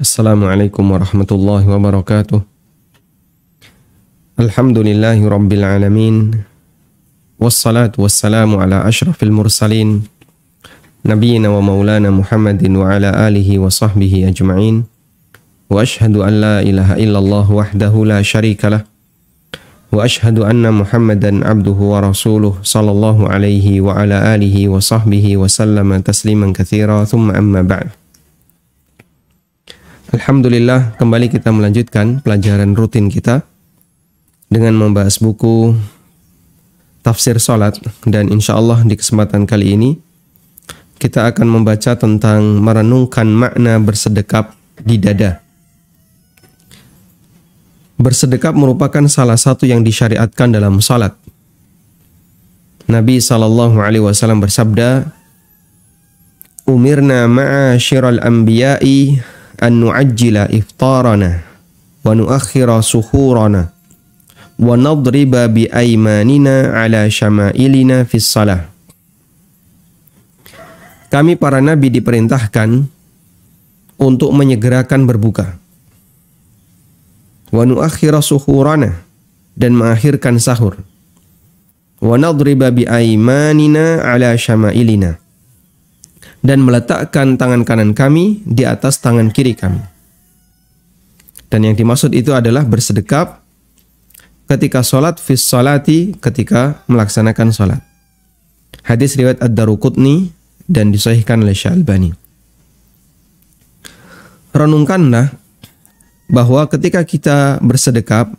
Assalamualaikum warahmatullahi wabarakatuh. Alhamdulillahi rabbil alamin. Wassalatu wassalamu ala ashrafil mursalin. Nabiyyina wa maulana Muhammadin wa ala alihi wa sahbihi ajma'in. Wa ashhadu an la ilaha illallah wahdahu la syarika lah. Wa ashhadu anna Muhammadan abduhu wa rasuluh sallallahu alaihi wa ala alihi wa sahbihi wa sallama tasliman katsira. Thumma amma ba'd. Alhamdulillah, kembali kita melanjutkan pelajaran rutin kita dengan membahas buku tafsir salat, dan insya Allah di kesempatan kali ini kita akan membaca tentang merenungkan makna bersedekap di dada. Bersedekap merupakan salah satu yang disyariatkan dalam salat. Nabi SAW bersabda, "Umirna ma'asyiral anbiya'i an nu'ajjila iftarana wa nu'akhkhira suhurana wa nadriba bi aymanina ala syama'ilina fis salah." Kami para nabi diperintahkan untuk menyegerakan berbuka, wa nu'akhkhira suhurana, dan mengakhirkan sahur, wa nadriba bi aymanina ala syama'ilina, dan meletakkan tangan kanan kami di atas tangan kiri kami. Dan yang dimaksud itu adalah bersedekap ketika sholat, fis sholati, ketika melaksanakan sholat. Hadis riwayat Ad-Daruqutni dan disahihkan oleh Syalbani. Renungkanlah bahwa ketika kita bersedekap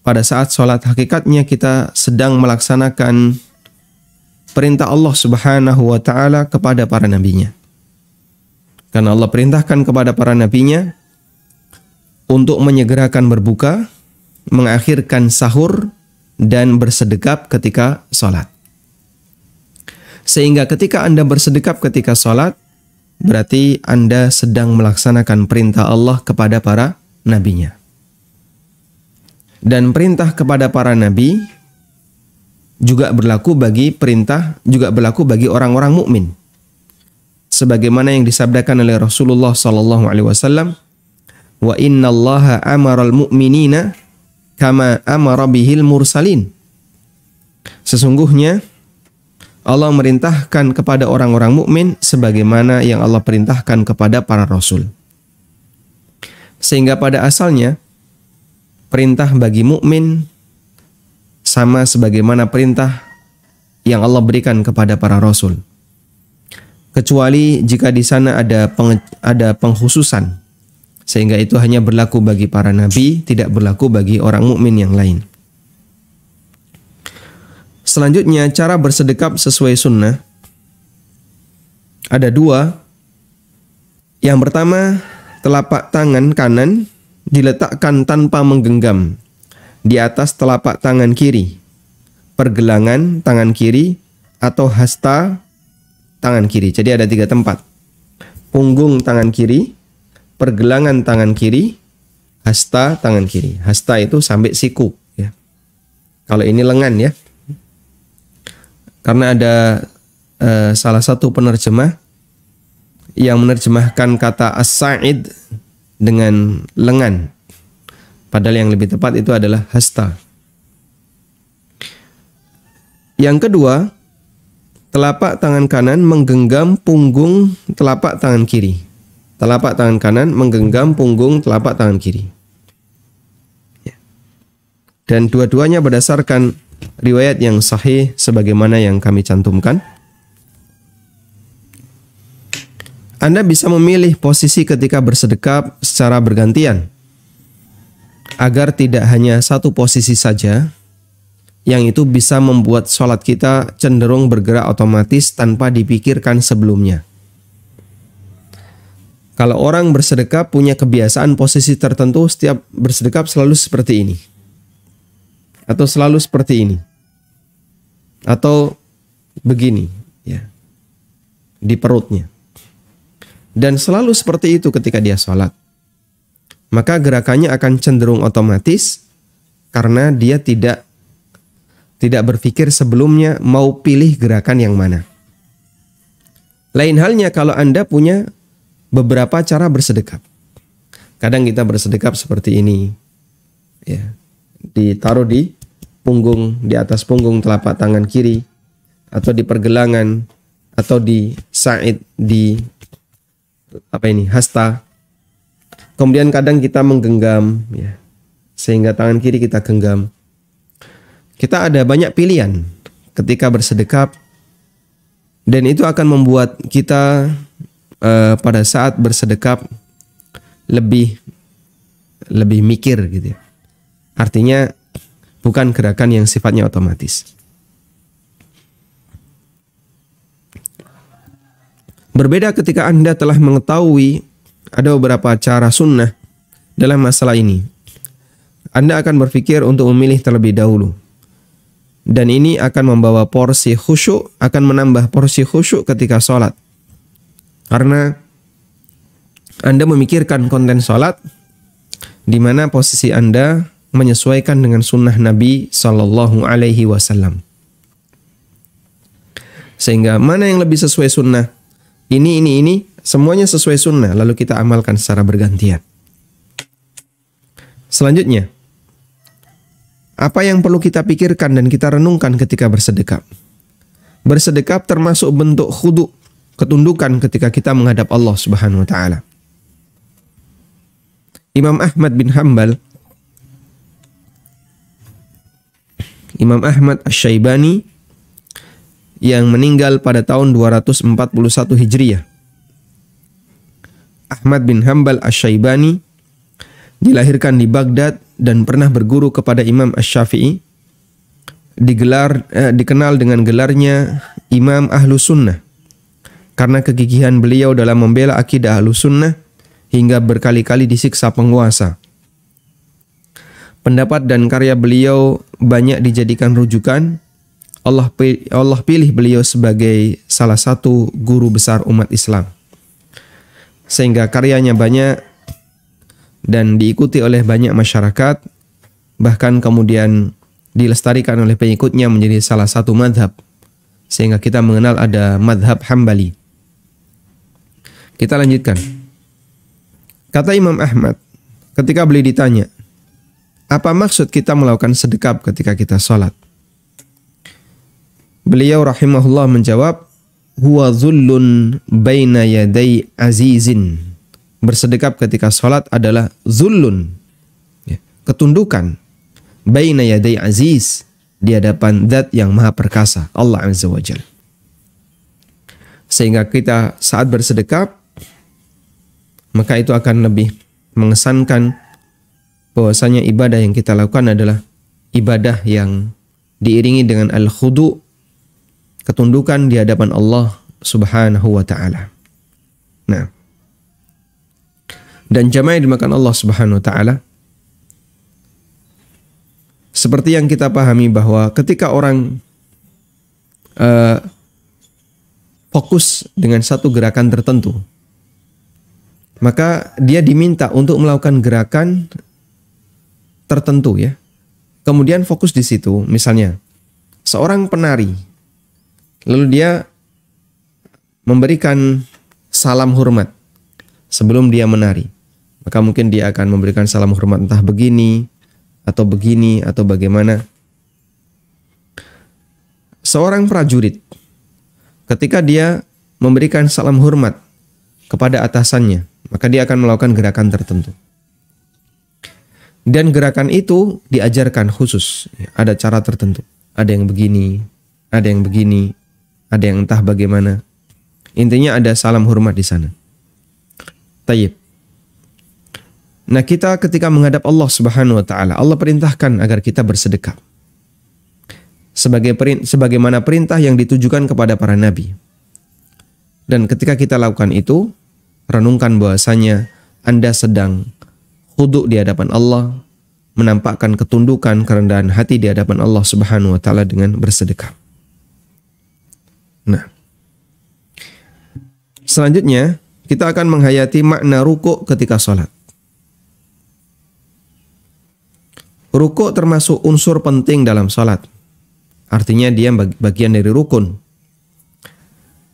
pada saat sholat, hakikatnya kita sedang melaksanakan perintah Allah Subhanahu wa ta'ala kepada para nabinya. Karena Allah perintahkan kepada para nabinya untuk menyegerakan berbuka, mengakhirkan sahur, dan bersedekap ketika sholat. Sehingga ketika Anda bersedekap ketika sholat, berarti Anda sedang melaksanakan perintah Allah kepada para nabinya. Dan perintah kepada para nabi juga berlaku bagi orang-orang mukmin. Sebagaimana yang disabdakan oleh Rasulullah sallallahu alaihi wasallam, "Wa innallaha amaral mu'minina kama amara bihil mursalin." Sesungguhnya Allah merintahkan kepada orang-orang mukmin sebagaimana yang Allah perintahkan kepada para rasul. Sehingga pada asalnya perintah bagi mukmin sama sebagaimana perintah yang Allah berikan kepada para rasul. Kecuali jika di sana ada pengkhususan, sehingga itu hanya berlaku bagi para nabi, tidak berlaku bagi orang mukmin yang lain. Selanjutnya, cara bersedekap sesuai sunnah ada dua. Yang pertama, telapak tangan kanan diletakkan tanpa menggenggam di atas telapak tangan kiri, pergelangan tangan kiri, atau hasta tangan kiri. Jadi ada 3 tempat: punggung tangan kiri, pergelangan tangan kiri, hasta tangan kiri. Hasta itu sampai siku, ya. Kalau ini lengan, ya. Karena ada salah satu penerjemah yang menerjemahkan kata as-sa'id dengan lengan, padahal yang lebih tepat itu adalah hasta. Yang kedua, telapak tangan kanan menggenggam punggung telapak tangan kiri. Telapak tangan kanan menggenggam punggung telapak tangan kiri. Dan dua-duanya berdasarkan riwayat yang sahih sebagaimana yang kami cantumkan. Anda bisa memilih posisi ketika bersedekap secara bergantian, agar tidak hanya satu posisi saja, yang itu bisa membuat sholat kita cenderung bergerak otomatis tanpa dipikirkan sebelumnya. Kalau orang bersedekap punya kebiasaan posisi tertentu, setiap bersedekap selalu seperti ini, atau selalu seperti ini, atau begini, ya, di perutnya, dan selalu seperti itu ketika dia sholat, maka gerakannya akan cenderung otomatis karena dia tidak berpikir sebelumnya mau pilih gerakan yang mana. Lain halnya kalau Anda punya beberapa cara bersedekap. Kadang kita bersedekap seperti ini, ya, ditaruh di punggung, di atas punggung telapak tangan kiri, atau di pergelangan, atau di sa'id, di hasta. Kemudian kadang kita menggenggam, ya, sehingga tangan kiri kita genggam. Kita ada banyak pilihan ketika bersedekap, dan itu akan membuat kita pada saat bersedekap lebih mikir gitu ya. Artinya bukan gerakan yang sifatnya otomatis. Berbeda ketika Anda telah mengetahui ada beberapa cara sunnah dalam masalah ini. Anda akan berpikir untuk memilih terlebih dahulu. Dan ini akan membawa porsi khusyuk, akan menambah porsi khusyuk ketika sholat. Karena Anda memikirkan konten sholat, di mana posisi Anda menyesuaikan dengan sunnah Nabi Sallallahu Alaihi Wasallam. Sehingga mana yang lebih sesuai sunnah? Ini, semuanya sesuai sunnah, lalu kita amalkan secara bergantian. Selanjutnya, apa yang perlu kita pikirkan dan kita renungkan ketika bersedekap? Bersedekap termasuk bentuk khudu', ketundukan ketika kita menghadap Allah Subhanahu wa taala. Imam Ahmad bin Hanbal, Imam Ahmad Asy-Syaibani yang meninggal pada tahun 241 Hijriah. Ahmad bin Hanbal Asy-Syaibani dilahirkan di Baghdad dan pernah berguru kepada Imam Asy-Syafi'i. Dikenal dengan gelarnya Imam Ahlus Sunnah karena kegigihan beliau dalam membela akidah Ahlus Sunnah hingga berkali-kali disiksa penguasa. Pendapat dan karya beliau banyak dijadikan rujukan. Allah pilih beliau sebagai salah satu guru besar umat Islam, sehingga karyanya banyak dan diikuti oleh banyak masyarakat, bahkan kemudian dilestarikan oleh pengikutnya menjadi salah satu madhab, sehingga kita mengenal ada madhab Hambali. Kita lanjutkan. Kata Imam Ahmad, ketika beliau ditanya, apa maksud kita melakukan sedekap ketika kita sholat? Beliau rahimahullah menjawab, huwa dhullun baina yaday azizin. Bersedekap ketika sholat adalah zullun, ya, ketundukan, baina yaday aziz, di hadapan zat yang maha perkasa, Allah Azza wa Jalla. Sehingga kita saat bersedekap, maka itu akan lebih mengesankan bahwasanya ibadah yang kita lakukan adalah ibadah yang diiringi dengan al-khudu', ketundukan di hadapan Allah Subhanahu wa taala. Nah, dan jamaah yang dimakan Allah Subhanahu wa taala, seperti yang kita pahami bahwa ketika orang fokus dengan satu gerakan tertentu, maka dia diminta untuk melakukan gerakan tertentu, ya. Kemudian fokus di situ. Misalnya, seorang penari, lalu dia memberikan salam hormat sebelum dia menari. Maka mungkin dia akan memberikan salam hormat entah begini, atau bagaimana. Seorang prajurit, ketika dia memberikan salam hormat kepada atasannya, maka dia akan melakukan gerakan tertentu. Dan gerakan itu diajarkan khusus. Ada cara tertentu. Ada yang begini, ada yang begini, ada yang entah bagaimana. Intinya ada salam hormat di sana. Tayyib. Nah, kita ketika menghadap Allah Subhanahu wa taala, Allah perintahkan agar kita bersedekah. Sebagaimana perintah yang ditujukan kepada para nabi. Dan ketika kita lakukan itu, renungkan bahwasanya Anda sedang khudu' di hadapan Allah, menampakkan ketundukan, kerendahan hati di hadapan Allah Subhanahu wa taala dengan bersedekah. Nah, selanjutnya kita akan menghayati makna ruku' ketika sholat. Ruku' termasuk unsur penting dalam sholat. Artinya dia bagian dari rukun.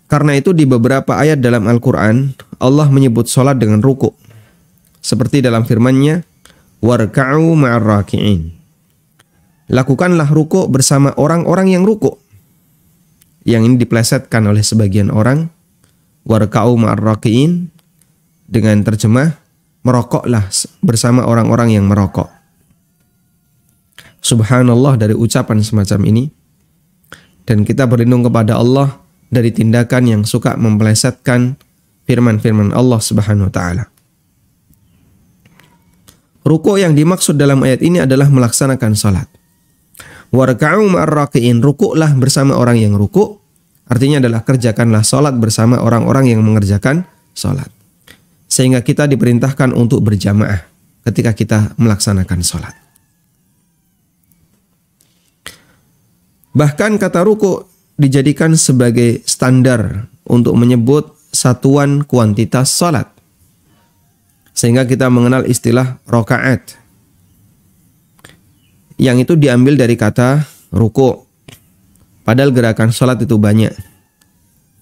Karena itu di beberapa ayat dalam Al-Quran, Allah menyebut sholat dengan ruku'. Seperti dalam firman-Nya, warka'u ma'ar raki'in. Lakukanlah rukuk bersama orang-orang yang rukuk. Yang ini diplesetkan oleh sebagian orang, warka'u ma'ar raki'in, dengan terjemah, merokoklah bersama orang-orang yang merokok. Subhanallah dari ucapan semacam ini. Dan kita berlindung kepada Allah dari tindakan yang suka memplesetkan firman-firman Allah Subhanahu wa taala. Rukuk yang dimaksud dalam ayat ini adalah melaksanakan salat. Warka'u ma'ar raki'in, rukuklah bersama orang yang rukuk, artinya adalah kerjakanlah salat bersama orang-orang yang mengerjakan salat. Sehingga kita diperintahkan untuk berjamaah ketika kita melaksanakan salat. Bahkan kata rukuk dijadikan sebagai standar untuk menyebut satuan kuantitas salat. Sehingga kita mengenal istilah rakaat. Yang itu diambil dari kata rukuk. Padahal gerakan salat itu banyak.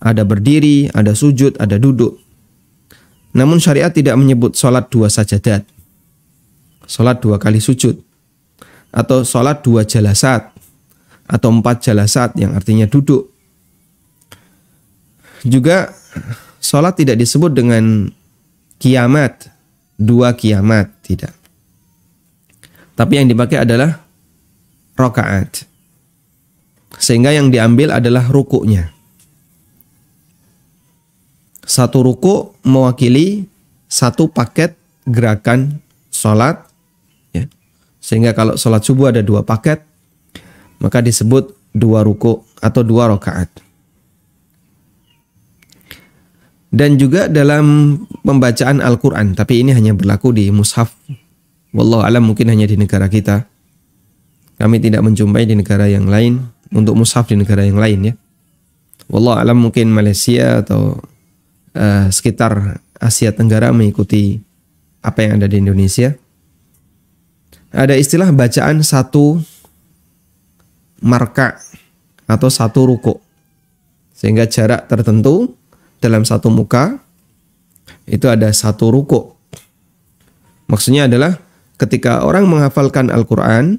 Ada berdiri, ada sujud, ada duduk. Namun syariat tidak menyebut salat 2 sajadat. Salat 2 kali sujud. Atau salat 2 jalasat. Atau 4 jalasat yang artinya duduk. Juga salat tidak disebut dengan kiamat. 2 kiamat, tidak. Tapi yang dipakai adalah rakaat. Sehingga yang diambil adalah rukuknya. Satu rukuk mewakili satu paket gerakan sholat. Ya. Sehingga kalau sholat subuh ada 2 paket, maka disebut 2 rukuk atau 2 rakaat. Dan juga dalam pembacaan Al-Quran, tapi ini hanya berlaku di mushaf. Wallahu alam, mungkin hanya di negara kita. Kami tidak menjumpai di negara yang lain, untuk mushaf di negara yang lain ya. Wallahu alam, mungkin Malaysia atau sekitar Asia Tenggara mengikuti apa yang ada di Indonesia. Ada istilah bacaan satu marka atau satu rukuk. Sehingga jarak tertentu dalam satu muka itu ada satu rukuk. Maksudnya adalah ketika orang menghafalkan Al-Quran,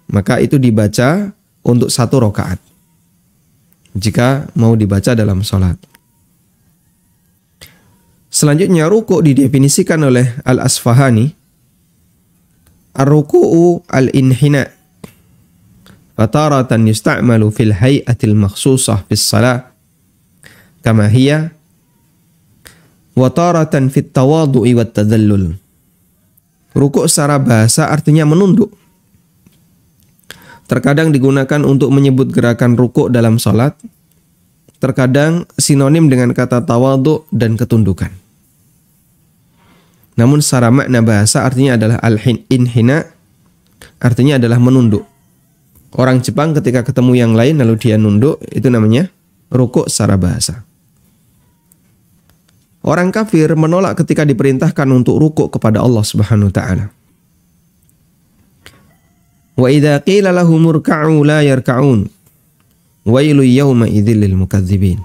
maka itu dibaca untuk 1 rakaat. Jika mau dibaca dalam sholat. Selanjutnya rukuk didefinisikan oleh Al-Asfahani. Ar-ruku'u al-inhina. Fataratan yusta'malu fil hay'atil makhsusah fis salah. Kama hiya. Wataratan fit tawadu'i wat tadallul. Rukuk secara bahasa artinya menunduk. Terkadang digunakan untuk menyebut gerakan rukuk dalam salat. Terkadang sinonim dengan kata tawadhu dan ketundukan. Namun secara makna bahasa artinya adalah al-inhina, artinya adalah menunduk. Orang Jepang ketika ketemu yang lain lalu dia nunduk, itu namanya rukuk secara bahasa. Orang kafir menolak ketika diperintahkan untuk rukuk kepada Allah Subhanahu wa taala. Wa idza qila lahum irka'u la yarka'un. Wailu yawma idzil lil mukadzibin.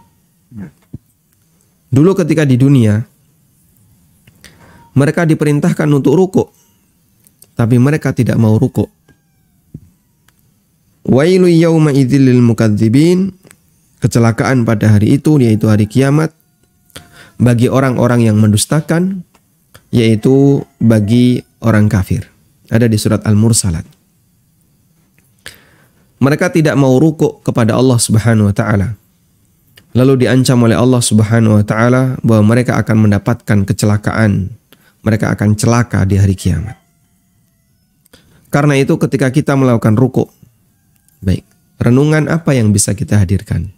Dulu ketika di dunia mereka diperintahkan untuk rukuk, tapi mereka tidak mau rukuk. Wailu yawma idzil lil mukadzibin. Kecelakaan pada hari itu, yaitu hari kiamat, bagi orang-orang yang mendustakan, yaitu bagi orang kafir. Ada di surat Al-Mursalat. Mereka tidak mau rukuk kepada Allah Subhanahu wa taala. Lalu diancam oleh Allah Subhanahu wa taala bahwa mereka akan mendapatkan kecelakaan. Mereka akan celaka di hari kiamat. Karena itu ketika kita melakukan rukuk, baik, renungan apa yang bisa kita hadirkan?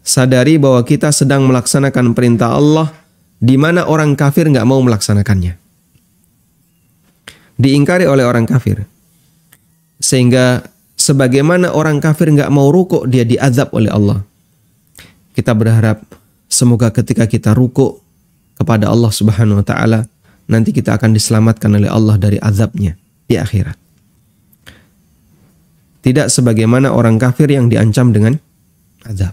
Sadari bahwa kita sedang melaksanakan perintah Allah di mana orang kafir nggak mau melaksanakannya. Diingkari oleh orang kafir. Sehingga sebagaimana orang kafir nggak mau rukuk, dia diazab oleh Allah. Kita berharap semoga ketika kita rukuk kepada Allah Subhanahu wa taala, nanti kita akan diselamatkan oleh Allah dari azabnya di akhirat. Tidak sebagaimana orang kafir yang diancam dengan azab.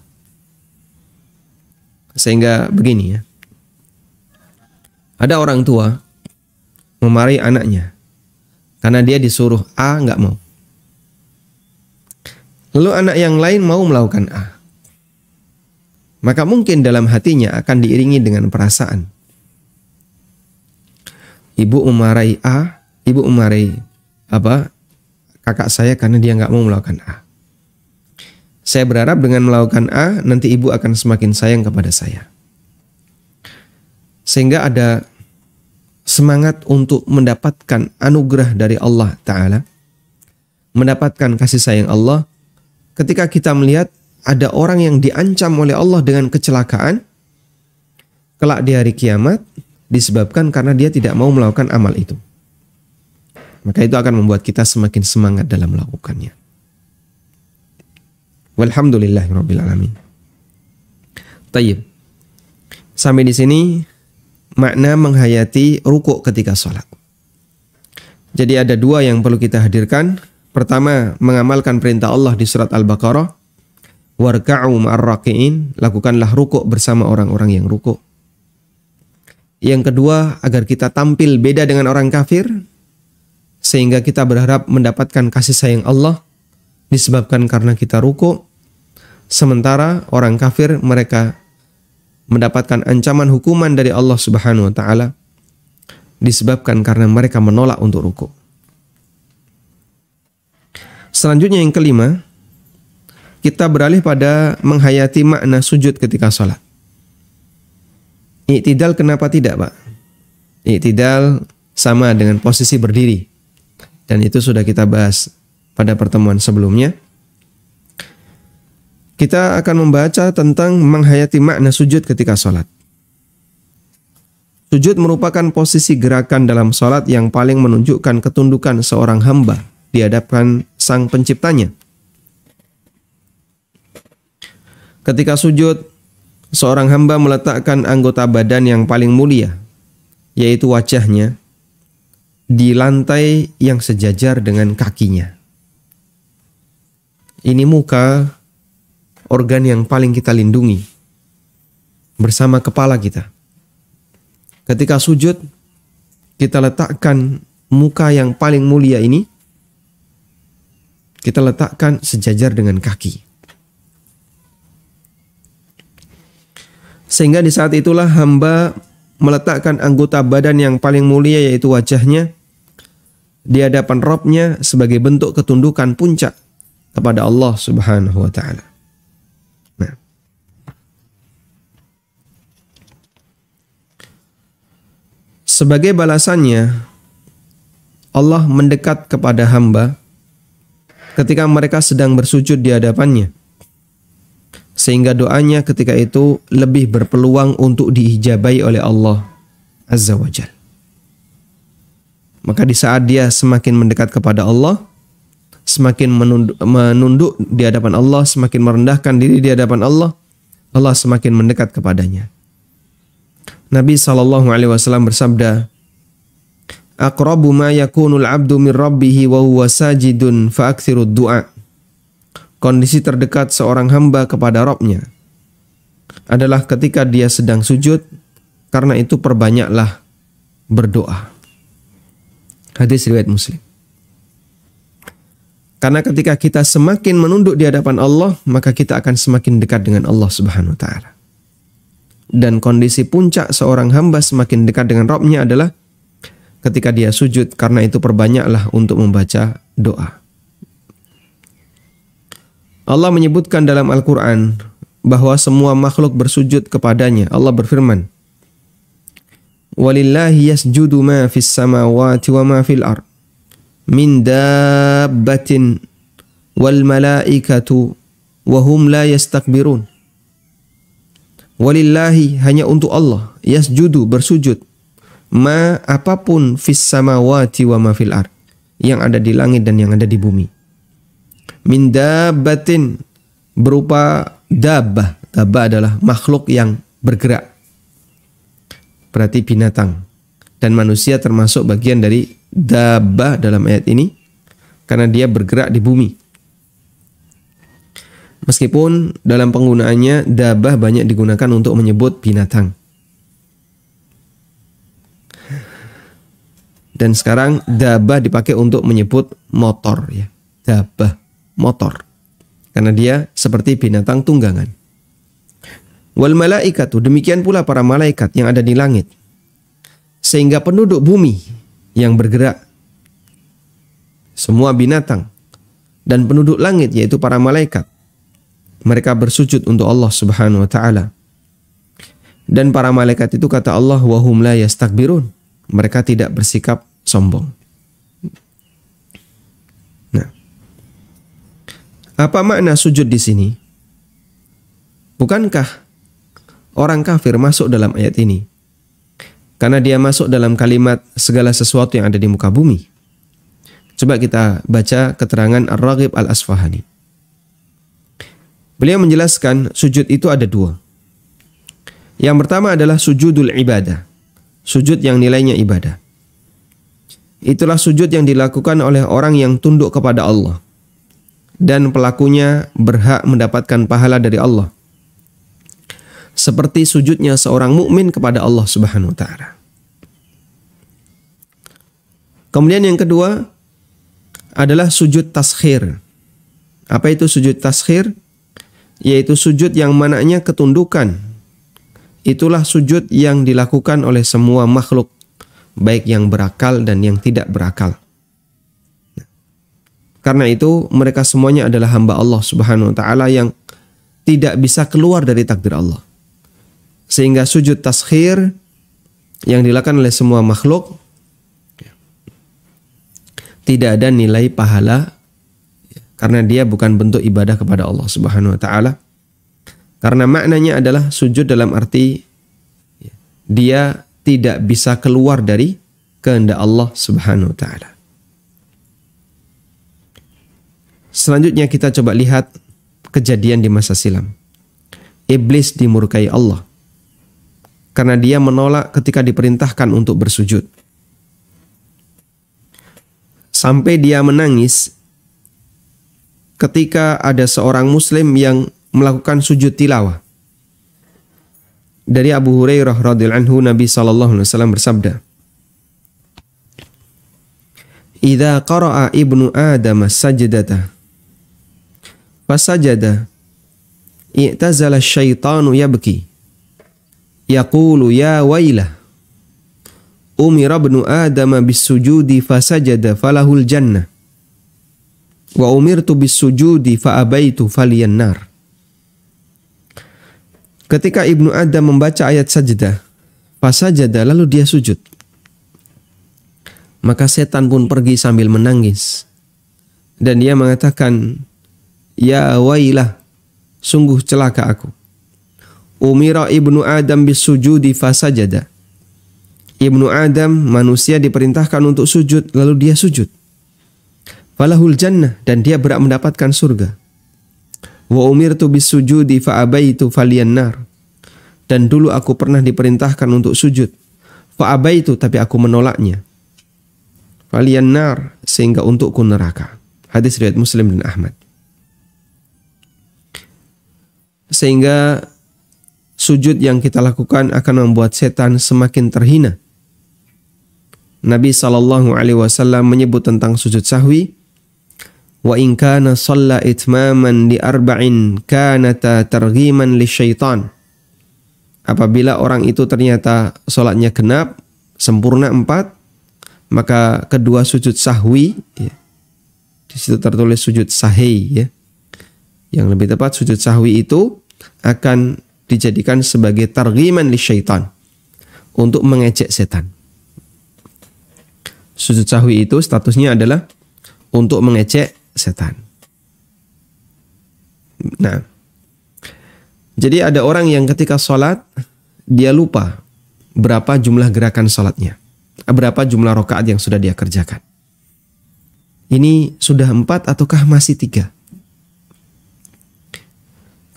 Sehingga begini ya. Ada orang tua memarahi anaknya karena dia disuruh A nggak mau. Lalu anak yang lain mau melakukan A. Maka mungkin dalam hatinya akan diiringi dengan perasaan. Ibu memarahi A, ibu memarahi kakak saya karena dia nggak mau melakukan A. Saya berharap dengan melakukan A, nanti ibu akan semakin sayang kepada saya. Sehingga ada semangat untuk mendapatkan anugerah dari Allah Ta'ala, mendapatkan kasih sayang Allah. Ketika kita melihat ada orang yang diancam oleh Allah dengan kecelakaan, kelak di hari kiamat, disebabkan karena dia tidak mau melakukan amal itu. Maka itu akan membuat kita semakin semangat dalam melakukannya. Walhamdulillahirabbil alamin. Tayyib. Sampai di sini makna menghayati rukuk ketika sholat. Jadi ada dua yang perlu kita hadirkan. Pertama, mengamalkan perintah Allah di surat Al-Baqarah. Warka'u ma'ar raki'in, lakukanlah rukuk bersama orang-orang yang rukuk. Yang kedua, agar kita tampil beda dengan orang kafir, sehingga kita berharap mendapatkan kasih sayang Allah disebabkan karena kita rukuk, sementara orang kafir mereka mendapatkan ancaman hukuman dari Allah Subhanahu wa taala disebabkan karena mereka menolak untuk rukuk. Selanjutnya yang kelima, kita beralih pada menghayati makna sujud ketika sholat. I'tidal kenapa tidak, Pak? I'tidal sama dengan posisi berdiri. Dan itu sudah kita bahas pada pertemuan sebelumnya. Kita akan membaca tentang menghayati makna sujud ketika sholat. Sujud merupakan posisi gerakan dalam sholat yang paling menunjukkan ketundukan seorang hamba di hadapan Sang Penciptanya. Ketika sujud, seorang hamba meletakkan anggota badan yang paling mulia, yaitu wajahnya, di lantai yang sejajar dengan kakinya. Ini muka, organ yang paling kita lindungi, bersama kepala kita. Ketika sujud, kita letakkan muka yang paling mulia ini, kita letakkan sejajar dengan kaki. Sehingga di saat itulah hamba meletakkan anggota badan yang paling mulia yaitu wajahnya di hadapan Rabb-nya sebagai bentuk ketundukan puncak kepada Allah Subhanahu wa taala. Nah, sebagai balasannya Allah mendekat kepada hamba ketika mereka sedang bersujud di hadapannya, sehingga doanya ketika itu lebih berpeluang untuk diijabai oleh Allah Azza wa Jalla. Maka di saat dia semakin mendekat kepada Allah, semakin menunduk di hadapan Allah, semakin merendahkan diri di hadapan Allah, Allah semakin mendekat kepadanya. Nabi SAW bersabda, "Aqrabu ma yakunul abdu min rabbih wa huwa sajidun fa aktsirud du'a." Kondisi terdekat seorang hamba kepada Rabb-nya adalah ketika dia sedang sujud, karena itu perbanyaklah berdoa. Hadis riwayat Muslim. Karena ketika kita semakin menunduk di hadapan Allah, maka kita akan semakin dekat dengan Allah Subhanahu wa taala. Dan kondisi puncak seorang hamba semakin dekat dengan Rabb-nya adalah ketika dia sujud, karena itu perbanyaklah untuk membaca doa. Allah menyebutkan dalam Al-Quran bahwa semua makhluk bersujud kepadanya. Allah berfirman, "Walillahi yasjudu ma fis samawati wa ma fil ard min dabbatin wal malaikatu wa hum la yastakbirun." Walillahi, hanya untuk Allah, yasjudu, bersujud, ma, apapun, fis samawati wa ma fil ard, yang ada di langit dan yang ada di bumi. Min dabbatin, berupa dabbah. Dabbah adalah makhluk yang bergerak, berarti binatang. Dan manusia termasuk bagian dari dabbah dalam ayat ini, karena dia bergerak di bumi. Meskipun dalam penggunaannya dabbah banyak digunakan untuk menyebut binatang. Dan sekarang dabah dipakai untuk menyebut motor ya. Dabah, motor. Karena dia seperti binatang tunggangan. Wal malaikatu, demikian pula para malaikat yang ada di langit. Sehingga penduduk bumi yang bergerak, semua binatang dan penduduk langit yaitu para malaikat, mereka bersujud untuk Allah Subhanahu wa taala. Dan para malaikat itu kata Allah, wa hum la yastakbirun. Mereka tidak bersikap sombong. Nah, apa makna sujud di sini? Bukankah orang kafir masuk dalam ayat ini? Karena dia masuk dalam kalimat segala sesuatu yang ada di muka bumi. Coba kita baca keterangan Ar-Raghib Al-Asfahani. Beliau menjelaskan sujud itu ada dua. Yang pertama adalah sujudul ibadah. Sujud yang nilainya ibadah. Itulah sujud yang dilakukan oleh orang yang tunduk kepada Allah. Dan pelakunya berhak mendapatkan pahala dari Allah. Seperti sujudnya seorang mukmin kepada Allah Subhanahu wa taala. Kemudian yang kedua adalah sujud taskhir. Apa itu sujud taskhir? Yaitu sujud yang mananya ketundukan. Itulah sujud yang dilakukan oleh semua makhluk, baik yang berakal dan yang tidak berakal. Karena itu mereka semuanya adalah hamba Allah Subhanahu wa taala yang tidak bisa keluar dari takdir Allah. Sehingga sujud taskhir yang dilakukan oleh semua makhluk tidak ada nilai pahala karena dia bukan bentuk ibadah kepada Allah Subhanahu wa taala. Karena maknanya adalah sujud dalam arti dia tidak bisa keluar dari kehendak Allah Subhanahu wa taala. Selanjutnya kita coba lihat kejadian di masa silam. Iblis dimurkai Allah karena dia menolak ketika diperintahkan untuk bersujud. Sampai dia menangis ketika ada seorang muslim yang melakukan sujud tilawah. Dari Abu Hurairah radhiyallahu anhu, Nabi sallallahu alaihi wasallam bersabda, "Idza qara'a ibnu Adam as-sajdata fasajada i'tazala asy-syaitanu yabki yaqulu ya wailah umira ibnu Adam bis-sujudi fasajada falahul jannah wa umirtu bis-sujudi fa abaitu faliyan nar." Ketika Ibnu Adam membaca ayat sajdah, fasajada, lalu dia sujud, maka setan pun pergi sambil menangis. Dan dia mengatakan, ya wailah, sungguh celaka aku. Umira Ibnu Adam bisujudi fasajada. Ibnu Adam, manusia, diperintahkan untuk sujud, lalu dia sujud. Falahul jannah, dan dia berhak mendapatkan surga. Wa umirtu bisujudi fa abaitu faliyan nar. Dan dulu aku pernah diperintahkan untuk sujud. Fa abaitu, tapi aku menolaknya. Faliyan nar, sehingga untukku neraka. Hadis riwayat Muslim dan Ahmad. Sehingga sujud yang kita lakukan akan membuat setan semakin terhina. Nabi SAW menyebut tentang sujud sahwi, wa in kana shalla itmaman li arba'in kanata targhiman lisyaitan. Apabila orang itu ternyata sholatnya genap, sempurna 4, maka kedua sujud sahwi, ya, di situ tertulis sujud sahih, ya. Yang lebih tepat sujud sahwi itu akan dijadikan sebagai targhiman lisyaitan, untuk mengejek setan. Sujud sahwi itu statusnya adalah untuk mengejek setan. Nah, jadi ada orang yang ketika sholat, dia lupa berapa jumlah gerakan sholatnya, berapa jumlah rakaat yang sudah dia kerjakan. Ini sudah 4 ataukah masih 3?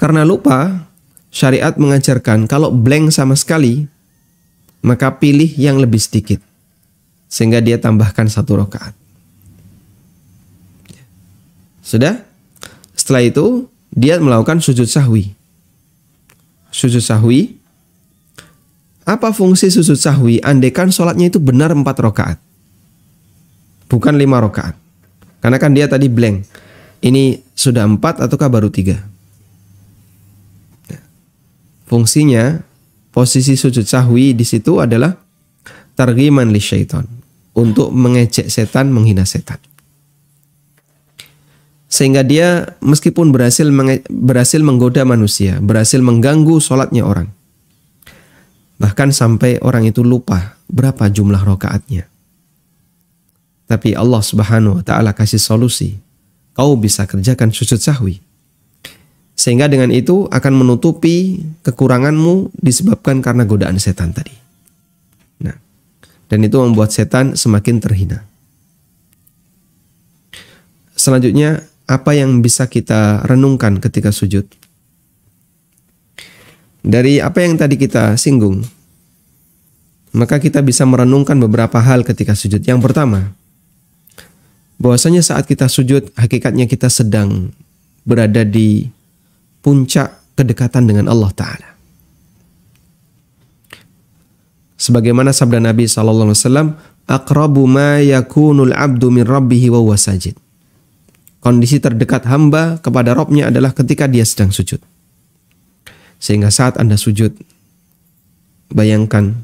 Karena lupa, syariat mengajarkan kalau blank sama sekali, maka pilih yang lebih sedikit, sehingga dia tambahkan 1 rakaat. Sudah? Setelah itu, dia melakukan sujud sahwi. Sujud sahwi, apa fungsi sujud sahwi? Andaikan sholatnya itu benar 4 rakaat. bukan 5 rakaat. Karena kan dia tadi blank. Ini sudah 4 ataukah baru 3? Fungsinya posisi sujud sahwi di situ adalah targhiman lisyaitan, untuk mengejek setan, menghina setan. Sehingga dia meskipun berhasil menggoda manusia, berhasil mengganggu sholatnya orang. Bahkan sampai orang itu lupa berapa jumlah rakaatnya. Tapi Allah Subhanahu wa taala kasih solusi. Kau bisa kerjakan sujud sahwi. Sehingga dengan itu akan menutupi kekuranganmu disebabkan karena godaan setan tadi. Nah, dan itu membuat setan semakin terhina. Selanjutnya, apa yang bisa kita renungkan ketika sujud? Dari apa yang tadi kita singgung, maka kita bisa merenungkan beberapa hal ketika sujud. Yang pertama, bahwasanya saat kita sujud, hakikatnya kita sedang berada di puncak kedekatan dengan Allah Ta'ala. Sebagaimana sabda Nabi SAW, aqrabu ma yakunul abdu min rabbihi wa huwa sajid. Kondisi terdekat hamba kepada Rabb-nya adalah ketika dia sedang sujud. Sehingga saat Anda sujud, bayangkan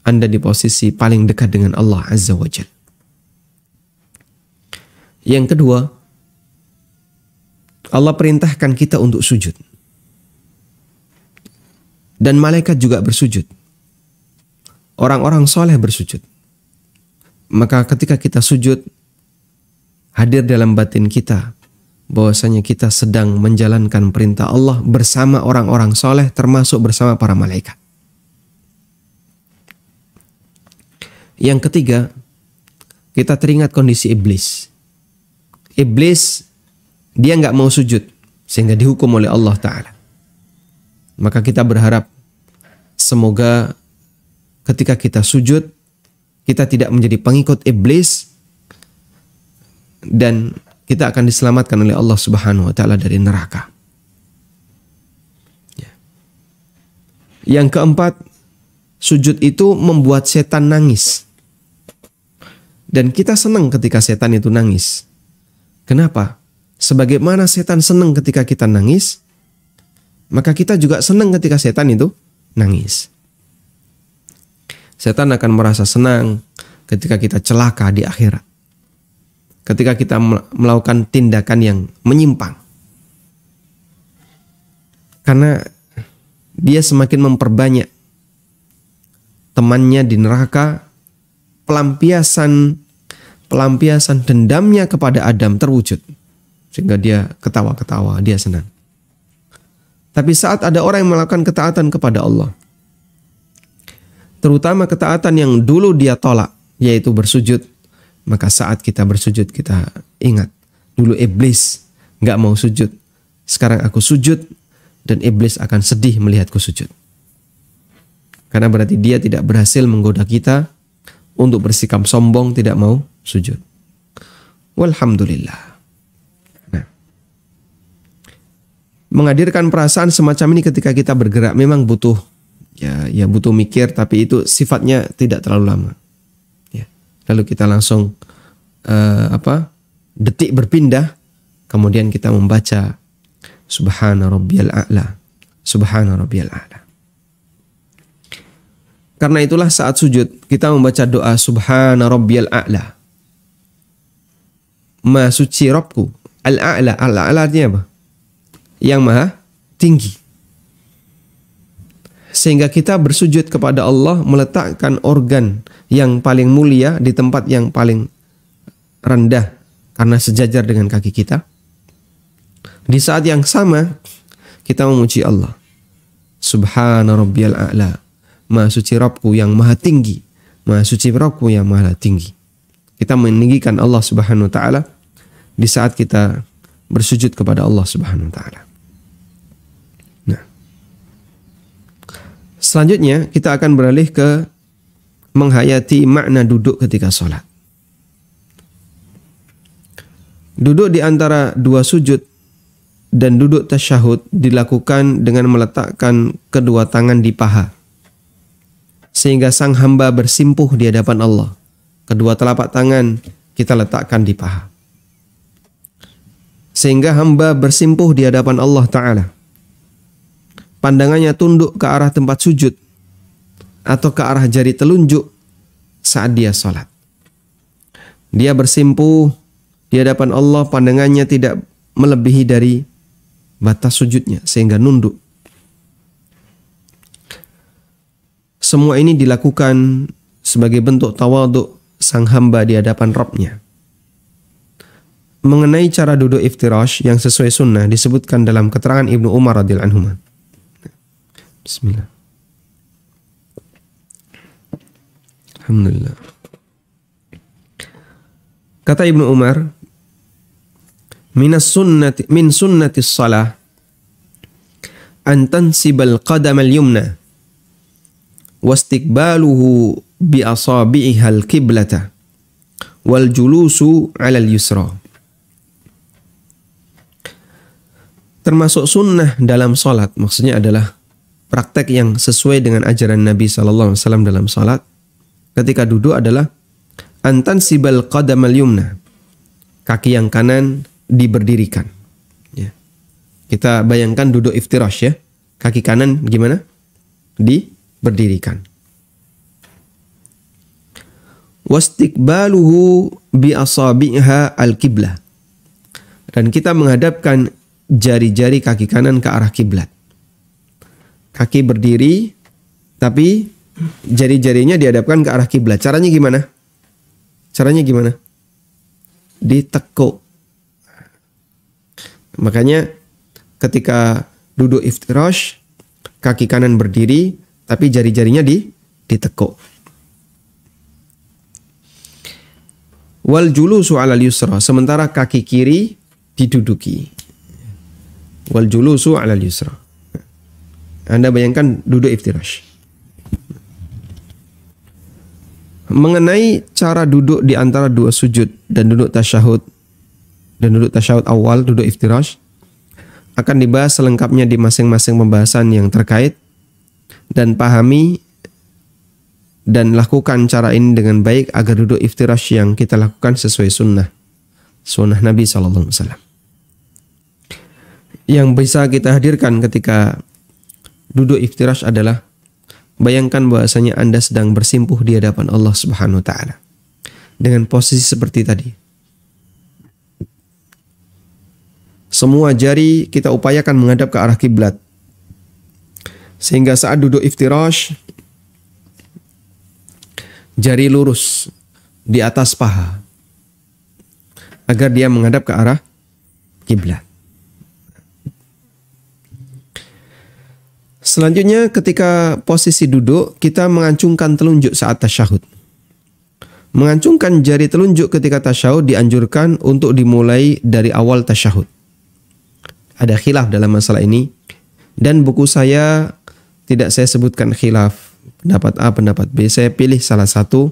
Anda di posisi paling dekat dengan Allah Azza wa Jalla. Yang kedua, Allah perintahkan kita untuk sujud. Dan malaikat juga bersujud. Orang-orang soleh bersujud. Maka ketika kita sujud, hadir dalam batin kita bahwasanya kita sedang menjalankan perintah Allah bersama orang-orang soleh, termasuk bersama para malaikat. Yang ketiga, kita teringat kondisi iblis. Iblis, dia nggak mau sujud sehingga dihukum oleh Allah Ta'ala. Maka kita berharap semoga ketika kita sujud, kita tidak menjadi pengikut iblis, dan kita akan diselamatkan oleh Allah Subhanahu wa taala dari neraka. Yang keempat, sujud itu membuat setan nangis. Dan kita senang ketika setan itu nangis. Kenapa? Sebagaimana setan senang ketika kita nangis, maka kita juga senang ketika setan itu nangis. Setan akan merasa senang ketika kita celaka di akhirat. Ketika kita melakukan tindakan yang menyimpang. Karena dia semakin memperbanyak temannya di neraka, pelampiasan dendamnya kepada Adam terwujud. Sehingga dia ketawa-ketawa, dia senang. Tapi saat ada orang yang melakukan ketaatan kepada Allah, terutama ketaatan yang dulu dia tolak, yaitu bersujud, maka saat kita bersujud kita ingat, dulu iblis gak mau sujud, sekarang aku sujud, dan iblis akan sedih melihatku sujud. Karena berarti dia tidak berhasil menggoda kita untuk bersikap sombong tidak mau sujud. Walhamdulillah. Nah, menghadirkan perasaan semacam ini ketika kita bergerak memang butuh ya butuh mikir, tapi itu sifatnya tidak terlalu lama. Lalu kita langsung detik berpindah, kemudian kita membaca Subhana Rabbiyal A'la, Subhana Rabbiyal A'la. Karena itulah saat sujud kita membaca doa Subhana Rabbiyal A'la. Maha suci Rabbku. Al-A'la, Al-A'la artinya apa? Yang maha tinggi. Sehingga kita bersujud kepada Allah, meletakkan organ yang paling mulia di tempat yang paling rendah karena sejajar dengan kaki kita. Di saat yang sama kita memuji Allah. Subhana Rabbiyal A'la. Maha suci Rabbku yang maha tinggi. Maha suci Rabbku yang maha tinggi. Kita meninggikan Allah Subhanahu wa taala di saat kita bersujud kepada Allah Subhanahu wa taala. Selanjutnya kita akan beralih ke menghayati makna duduk ketika sholat. Duduk di antara dua sujud dan duduk tasyahud dilakukan dengan meletakkan kedua tangan di paha, sehingga sang hamba bersimpuh di hadapan Allah. Kedua telapak tangan kita letakkan di paha. Sehingga hamba bersimpuh di hadapan Allah Ta'ala. Pandangannya tunduk ke arah tempat sujud atau ke arah jari telunjuk saat dia sholat. Dia bersimpuh di hadapan Allah, pandangannya tidak melebihi dari batas sujudnya sehingga nunduk. Semua ini dilakukan sebagai bentuk tawadhu sang hamba di hadapan Rabb-Nya. Mengenai cara duduk iftirash yang sesuai sunnah disebutkan dalam keterangan Ibnu Umar radhiyallahu anhu. Bismillah. Alhamdulillah. Kata Ibnu Umar, min sunnati shalah an tansibal qadam al-yumna wastiqbaluhu bi asabi'iha al-qiblata wal julusu 'ala al-yusra. Termasuk sunnah dalam salat, maksudnya adalah praktek yang sesuai dengan ajaran Nabi SAW dalam salat. Ketika duduk adalah antan sibal qadamal yumna, kaki yang kanan diberdirikan. Ya. Kita bayangkan duduk iftirash ya, kaki kanan gimana? Diberdirikan. Wastiqbaluhu bi asabiha al-qiblah, dan kita menghadapkan jari-jari kaki kanan ke arah kiblat. Kaki berdiri, tapi jari-jarinya dihadapkan ke arah kiblat. Caranya gimana? Ditekuk. Makanya ketika duduk iftirash, kaki kanan berdiri, tapi jari-jarinya ditekuk. Wal julusu 'alal yusra, sementara kaki kiri diduduki. Wal julusu 'alal yusra. Anda bayangkan duduk iftirash. Mengenai cara duduk di antara dua sujud dan duduk tasyahud awal, duduk iftirash, akan dibahas selengkapnya di masing-masing pembahasan yang terkait, dan pahami dan lakukan cara ini dengan baik agar duduk iftirash yang kita lakukan sesuai sunnah Nabi SAW. Yang bisa kita hadirkan ketika duduk iftirash adalah, bayangkan bahwasanya Anda sedang bersimpuh di hadapan Allah Subhanahu wa taala dengan posisi seperti tadi. Semua jari kita upayakan menghadap ke arah kiblat. Sehingga saat duduk iftirash, jari lurus di atas paha agar dia menghadap ke arah kiblat. Selanjutnya ketika posisi duduk, kita mengancungkan telunjuk saat tasyahud. Mengancungkan jari telunjuk ketika tasyahud dianjurkan untuk dimulai dari awal tasyahud. Ada khilaf dalam masalah ini, dan buku saya tidak saya sebutkan khilaf, pendapat A, pendapat B. Saya pilih salah satu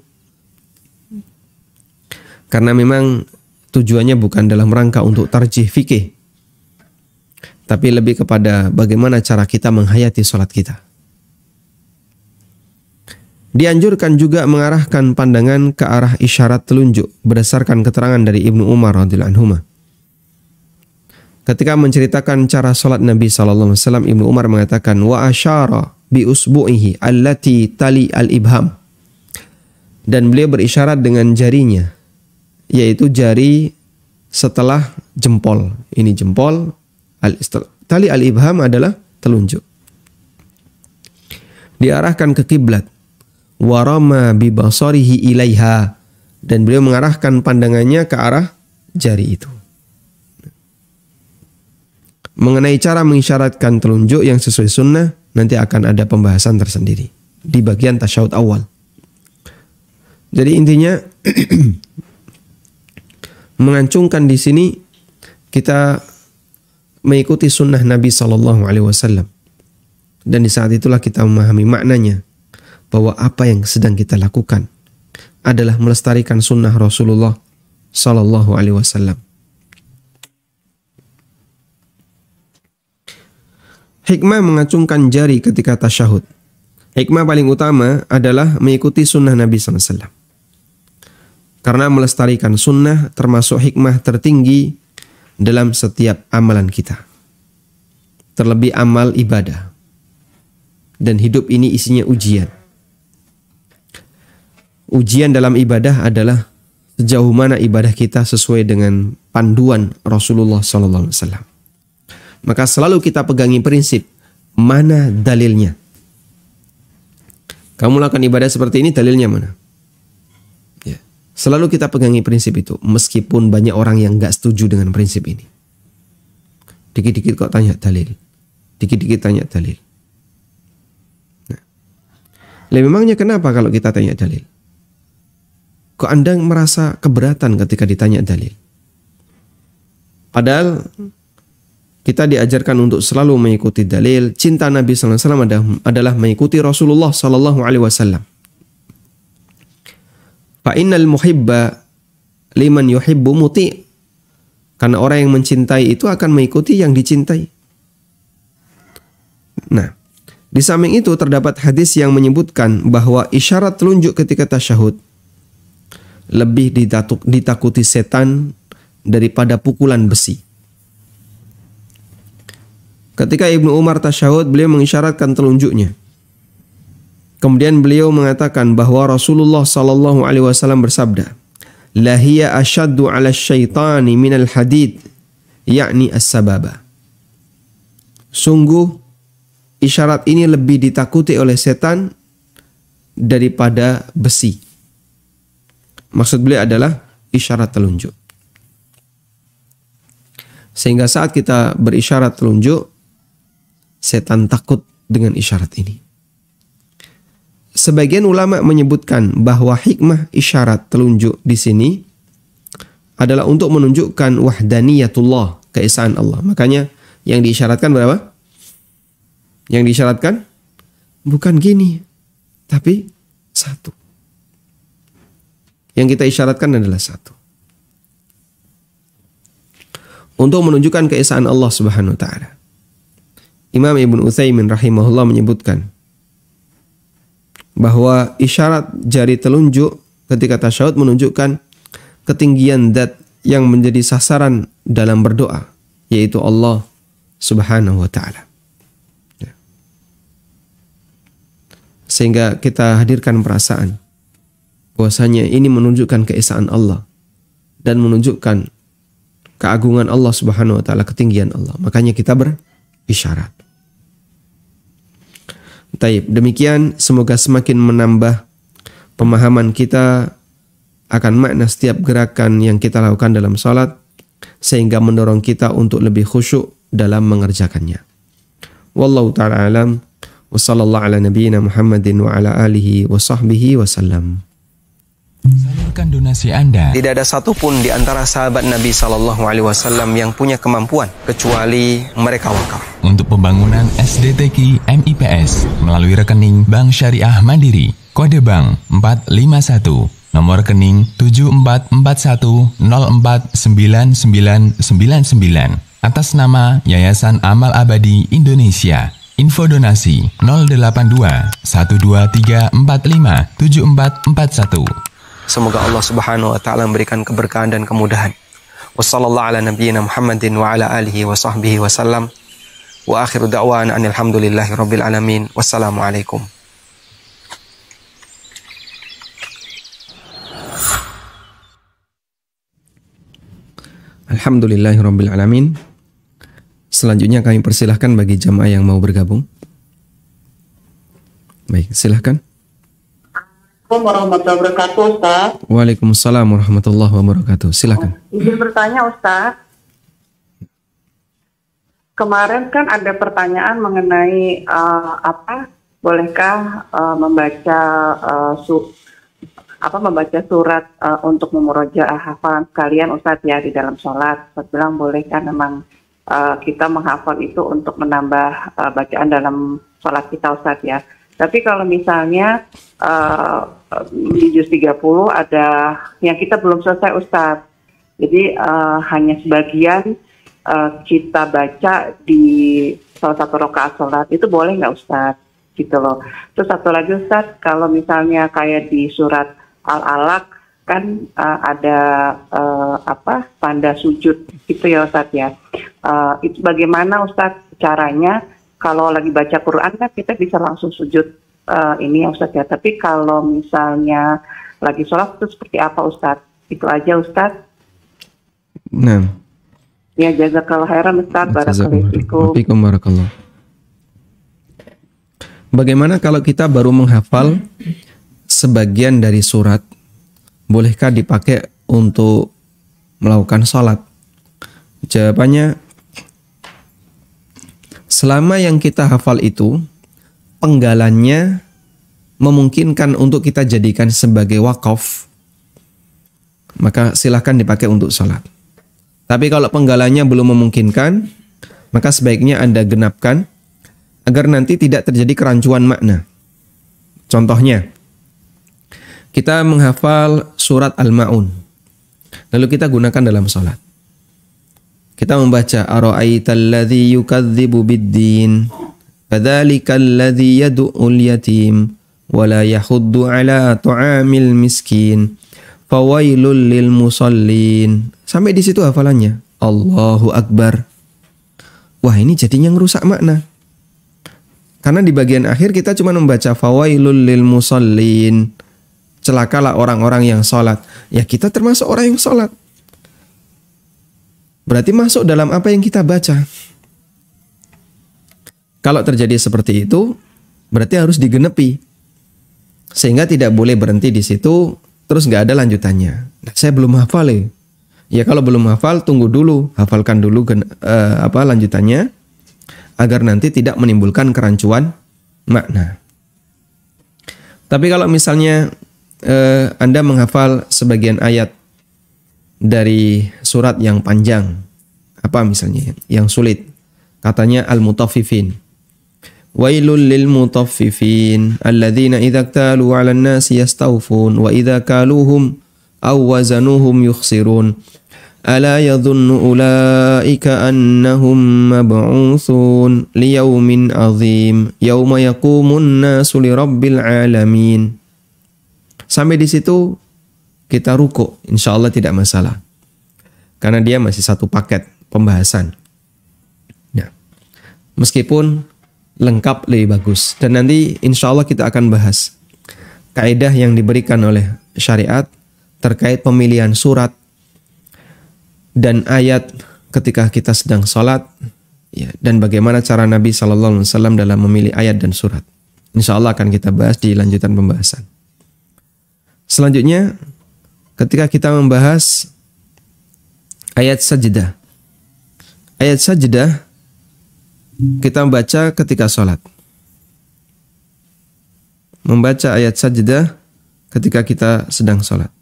karena memang tujuannya bukan dalam rangka untuk tarjih fikih, tapi lebih kepada bagaimana cara kita menghayati sholat kita. Dianjurkan juga mengarahkan pandangan ke arah isyarat telunjuk berdasarkan keterangan dari Ibnu Umar radhiyallahu anhu. Ketika menceritakan cara sholat Nabi SAW, Ibnu Umar mengatakan, wa asyara bi usbu'ihi allati tali al-ibham, dan beliau berisyarat dengan jarinya, yaitu jari setelah jempol. Ini jempol. Tali al-ibham adalah telunjuk. Diarahkan ke kiblat. Warama bi basarihi ilaiha, dan beliau mengarahkan pandangannya ke arah jari itu. Mengenai cara mengisyaratkan telunjuk yang sesuai sunnah, nanti akan ada pembahasan tersendiri di bagian tasyahud awal. Jadi intinya mengancungkan di sini kita mengikuti sunnah Nabi SAW, dan di saat itulah kita memahami maknanya, bahwa apa yang sedang kita lakukan adalah melestarikan sunnah Rasulullah SAW. Hikmah mengacungkan jari ketika tasyahud. Hikmah paling utama adalah mengikuti sunnah Nabi SAW. Karena melestarikan sunnah termasuk hikmah tertinggi dalam setiap amalan kita. Terlebih amal ibadah. Dan hidup ini isinya ujian. Ujian dalam ibadah adalah sejauh mana ibadah kita sesuai dengan panduan Rasulullah SAW. Maka selalu kita pegangi prinsip, mana dalilnya? Kamu lakukan ibadah seperti ini, dalilnya mana? Ya. Selalu kita pegangi prinsip itu, meskipun banyak orang yang nggak setuju dengan prinsip ini. Dikit-dikit kok tanya dalil. Dikit-dikit tanya dalil. Nah. Memangnya kenapa kalau kita tanya dalil? Kok Anda merasa keberatan ketika ditanya dalil? Padahal kita diajarkan untuk selalu mengikuti dalil. Cinta Nabi SAW adalah mengikuti Rasulullah SAW. Fa innal muhibba liman yuhibbu muti'. Karena orang yang mencintai itu akan mengikuti yang dicintai. Nah, di samping itu terdapat hadis yang menyebutkan bahwa isyarat telunjuk ketika tasyahud lebih ditakuti setan daripada pukulan besi. Ketika Ibnu Umar tasyahud, beliau mengisyaratkan telunjuknya. Kemudian beliau mengatakan bahwa Rasulullah SAW bersabda, "La hiya ashaddu 'ala syaitani minal hadid," yakni as-sababa. Sungguh isyarat ini lebih ditakuti oleh setan daripada besi. Maksud beliau adalah isyarat telunjuk. Sehingga saat kita berisyarat telunjuk, setan takut dengan isyarat ini. Sebagian ulama menyebutkan bahwa hikmah isyarat telunjuk di sini adalah untuk menunjukkan wahdaniyatullah, keesaan Allah. Makanya yang diisyaratkan berapa? Yang diisyaratkan bukan gini, tapi satu. Yang kita isyaratkan adalah satu. Untuk menunjukkan keesaan Allah Subhanahu wa taala. Imam Ibnu Utsaimin rahimahullah menyebutkan bahwa isyarat jari telunjuk ketika tasyahud menunjukkan ketinggian zat yang menjadi sasaran dalam berdoa, yaitu Allah Subhanahu wa taala. Sehingga kita hadirkan perasaan bahwasanya ini menunjukkan keesaan Allah dan menunjukkan keagungan Allah Subhanahu wa taala, ketinggian Allah. Makanya kita berisyarat. Taib, demikian semoga semakin menambah pemahaman kita akan makna setiap gerakan yang kita lakukan dalam salat sehingga mendorong kita untuk lebih khusyuk dalam mengerjakannya. Wallahu taala alam wa sallallahu ala nabiyyina Muhammadin wa ala alihi wa sahbihi wasallam. Salurkan donasi Anda. Tidak ada satupun di antara sahabat Nabi SAW yang punya kemampuan kecuali mereka wakaf Untuk pembangunan SDTQ MIPS melalui rekening Bank Syariah Mandiri, kode bank 451, nomor rekening 741410499999 atas nama Yayasan Amal Abadi Indonesia. Info donasi 082 12345 7441. Semoga Allah Subhanahu wa taala memberikan keberkahan dan kemudahan. Wassallallahu ala nabiyyina Muhammadin wa ala alihi wa sahbihi wasallam. Wa akhiru da'wana alhamdulillahi rabbil alamin. Wassalamualaikum. Alhamdulillahi rabbil alamin. Selanjutnya kami persilahkan bagi jamaah yang mau bergabung. Baik, silahkan. Assalamualaikum warahmatullahi wabarakatuh, Ustaz. Waalaikumsalam warahmatullahi wabarakatuh. Silakan. Izin bertanya, Ustaz. Kemarin kan ada pertanyaan mengenai bolehkah membaca surat untuk memurojaah hafalan sekalian, Ustaz, ya, di dalam sholat. Ustaz bilang boleh kan memang kita menghafal itu untuk menambah bacaan dalam sholat kita, Ustaz, ya. Tapi kalau misalnya di juz 30 ada yang kita belum selesai, Ustaz. Jadi hanya sebagian kita baca di salah satu rakaat sholat, itu boleh nggak, Ustaz? Gitu loh. Terus satu lagi, Ustaz, kalau misalnya kayak di surat Al-Alaq kan ada tanda sujud gitu ya Ustadz ya. Itu bagaimana Ustadz caranya kalau lagi baca Quran kan kita bisa langsung sujud ini ya Ustadz ya. Tapi kalau misalnya lagi sholat itu seperti apa Ustadz? Itu aja Ustadz. Nah. Ya jazakallahu khairan Ustadz. Barakallahu. Bagaimana kalau kita baru menghafal sebagian dari surat, bolehkah dipakai untuk melakukan sholat? Jawabannya, selama yang kita hafal itu penggalannya memungkinkan untuk kita jadikan sebagai wakaf, maka silahkan dipakai untuk sholat. Tapi kalau penggalannya belum memungkinkan, maka sebaiknya Anda genapkan agar nanti tidak terjadi kerancuan makna. Contohnya, kita menghafal surat Al-Ma'un, lalu kita gunakan dalam sholat. Kita membaca ara'aital ladzi yukadzibu biddin fadzalikal ladzi yad'ul yatim wa la yahuddu ala ta'amil miskin fawailul lil musallin. Sampai di situ hafalannya. Allahu Akbar. Wah, ini jadinya ngerusak makna. Karena di bagian akhir kita cuma membaca fawailul lil musallin. Celakalah orang-orang yang sholat. Ya kita termasuk orang yang sholat. Berarti masuk dalam apa yang kita baca. Kalau terjadi seperti itu, berarti harus digenepi. Sehingga tidak boleh berhenti di situ, terus nggak ada lanjutannya. Nah, saya belum hafal ya. Ya kalau belum hafal, tunggu dulu. Hafalkan dulu lanjutannya. Agar nanti tidak menimbulkan kerancuan makna. Tapi kalau misalnya Anda menghafal sebagian ayat dari surat yang panjang, apa misalnya yang sulit, katanya al-mutaffifin. Wailul lil mutaffifin alladzina idza iktalu 'alan nasi yastawfun wa idza kaluhum aw wazanuhum yukhsirun. Ala yadhunnu ulaika annahum mab'utsun liyaumin 'adzim yauma yaqumun nasu lirabbil alamin. Sampai di situ kita ruku, insyaallah tidak masalah. Karena dia masih satu paket pembahasan. Nah, meskipun lengkap lebih bagus. Dan nanti insyaallah kita akan bahas kaidah yang diberikan oleh syariat terkait pemilihan surat dan ayat ketika kita sedang sholat, ya, dan bagaimana cara Nabi SAW dalam memilih ayat dan surat. Insya Allah akan kita bahas di lanjutan pembahasan. Selanjutnya, ketika kita membahas ayat sajdah. Ayat sajdah kita membaca ketika sholat. Membaca ayat sajdah ketika kita sedang sholat.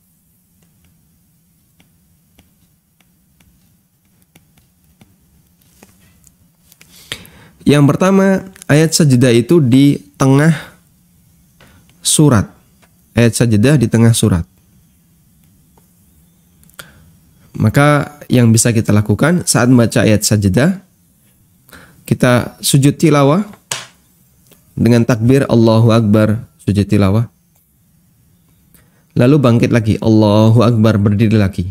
Yang pertama, ayat sajdah itu di tengah surat. Ayat sajdah di tengah surat. Maka yang bisa kita lakukan saat membaca ayat sajdah, kita sujud tilawah dengan takbir Allahu Akbar, sujud tilawah. Lalu bangkit lagi, Allahu Akbar, berdiri lagi.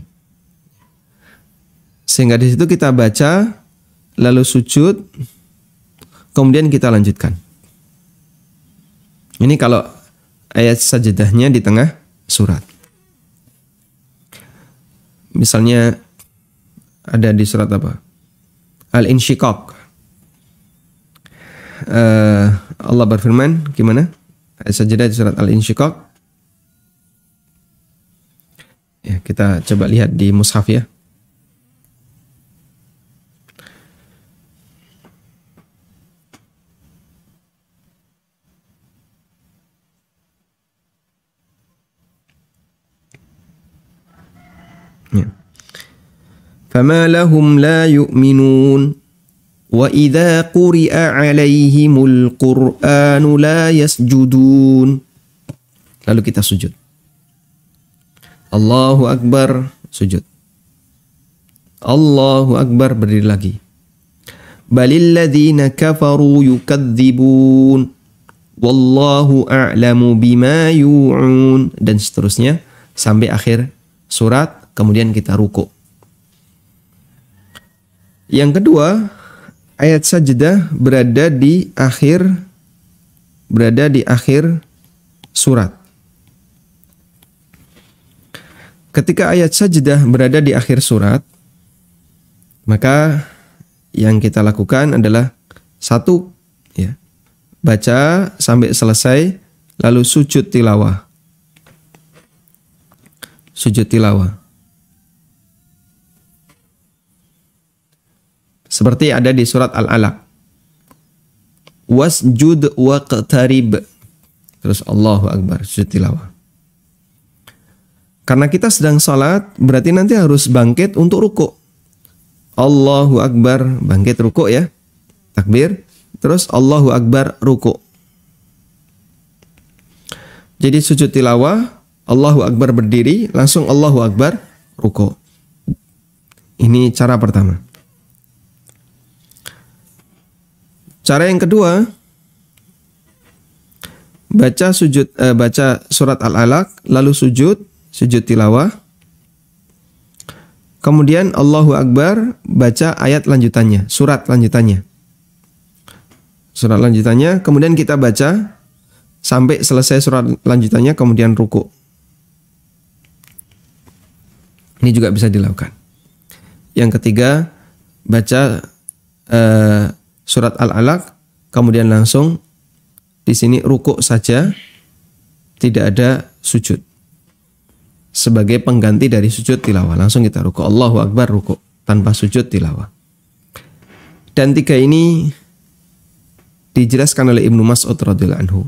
Sehingga di situ kita baca, lalu sujud, kemudian kita lanjutkan. Ini kalau ayat sajdahnya di tengah surat. Misalnya ada di surat apa? Al-Insyiqaq. Allah berfirman, gimana? Ayat sajdah di surat Al-Insyiqaq. Ya, kita coba lihat di mushaf ya. فَمَا لَهُمْ لَا يُؤْمِنُونَ وَإِذَا قُرِئَ عَلَيْهِمُ الْقُرْآنُ لَا يَسْجُدُونَ. Lalu kita sujud. Allahu Akbar, sujud. Allahu Akbar, berdiri lagi. Balil ladzina kafaru yukadzibun wallahu a'lamu bima yu'un, dan seterusnya sampai akhir surat, kemudian kita ruku. Yang kedua, ayat sajdah berada di akhir surat. Ketika ayat sajdah berada di akhir surat, maka yang kita lakukan adalah satu, ya, baca sampai selesai, lalu sujud tilawah. Sujud tilawah. Seperti ada di surat Al-Alaq. Wasjud waqtarib. Terus Allahu Akbar, sujud tilawah. Karena kita sedang salat, berarti nanti harus bangkit untuk ruku. Allahu Akbar, bangkit ruku ya. Takbir. Terus Allahu Akbar, ruku. Jadi sujud tilawah, Allahu Akbar berdiri, langsung Allahu Akbar, ruku. Ini cara pertama. Cara yang kedua, baca surat Al-Alaq, lalu sujud tilawah. Kemudian Allahu Akbar, baca ayat lanjutannya, surat lanjutannya. Surat lanjutannya, kemudian kita baca sampai selesai surat lanjutannya, kemudian ruku. Ini juga bisa dilakukan. Yang ketiga, baca surat Al-Alaq, kemudian langsung di sini ruku saja, tidak ada sujud. Sebagai pengganti dari sujud tilawah, langsung kita ruku. Allahu Akbar, ruku tanpa sujud tilawah. Dan tiga ini dijelaskan oleh Ibnu Mas'ud radhiyallahu anhu.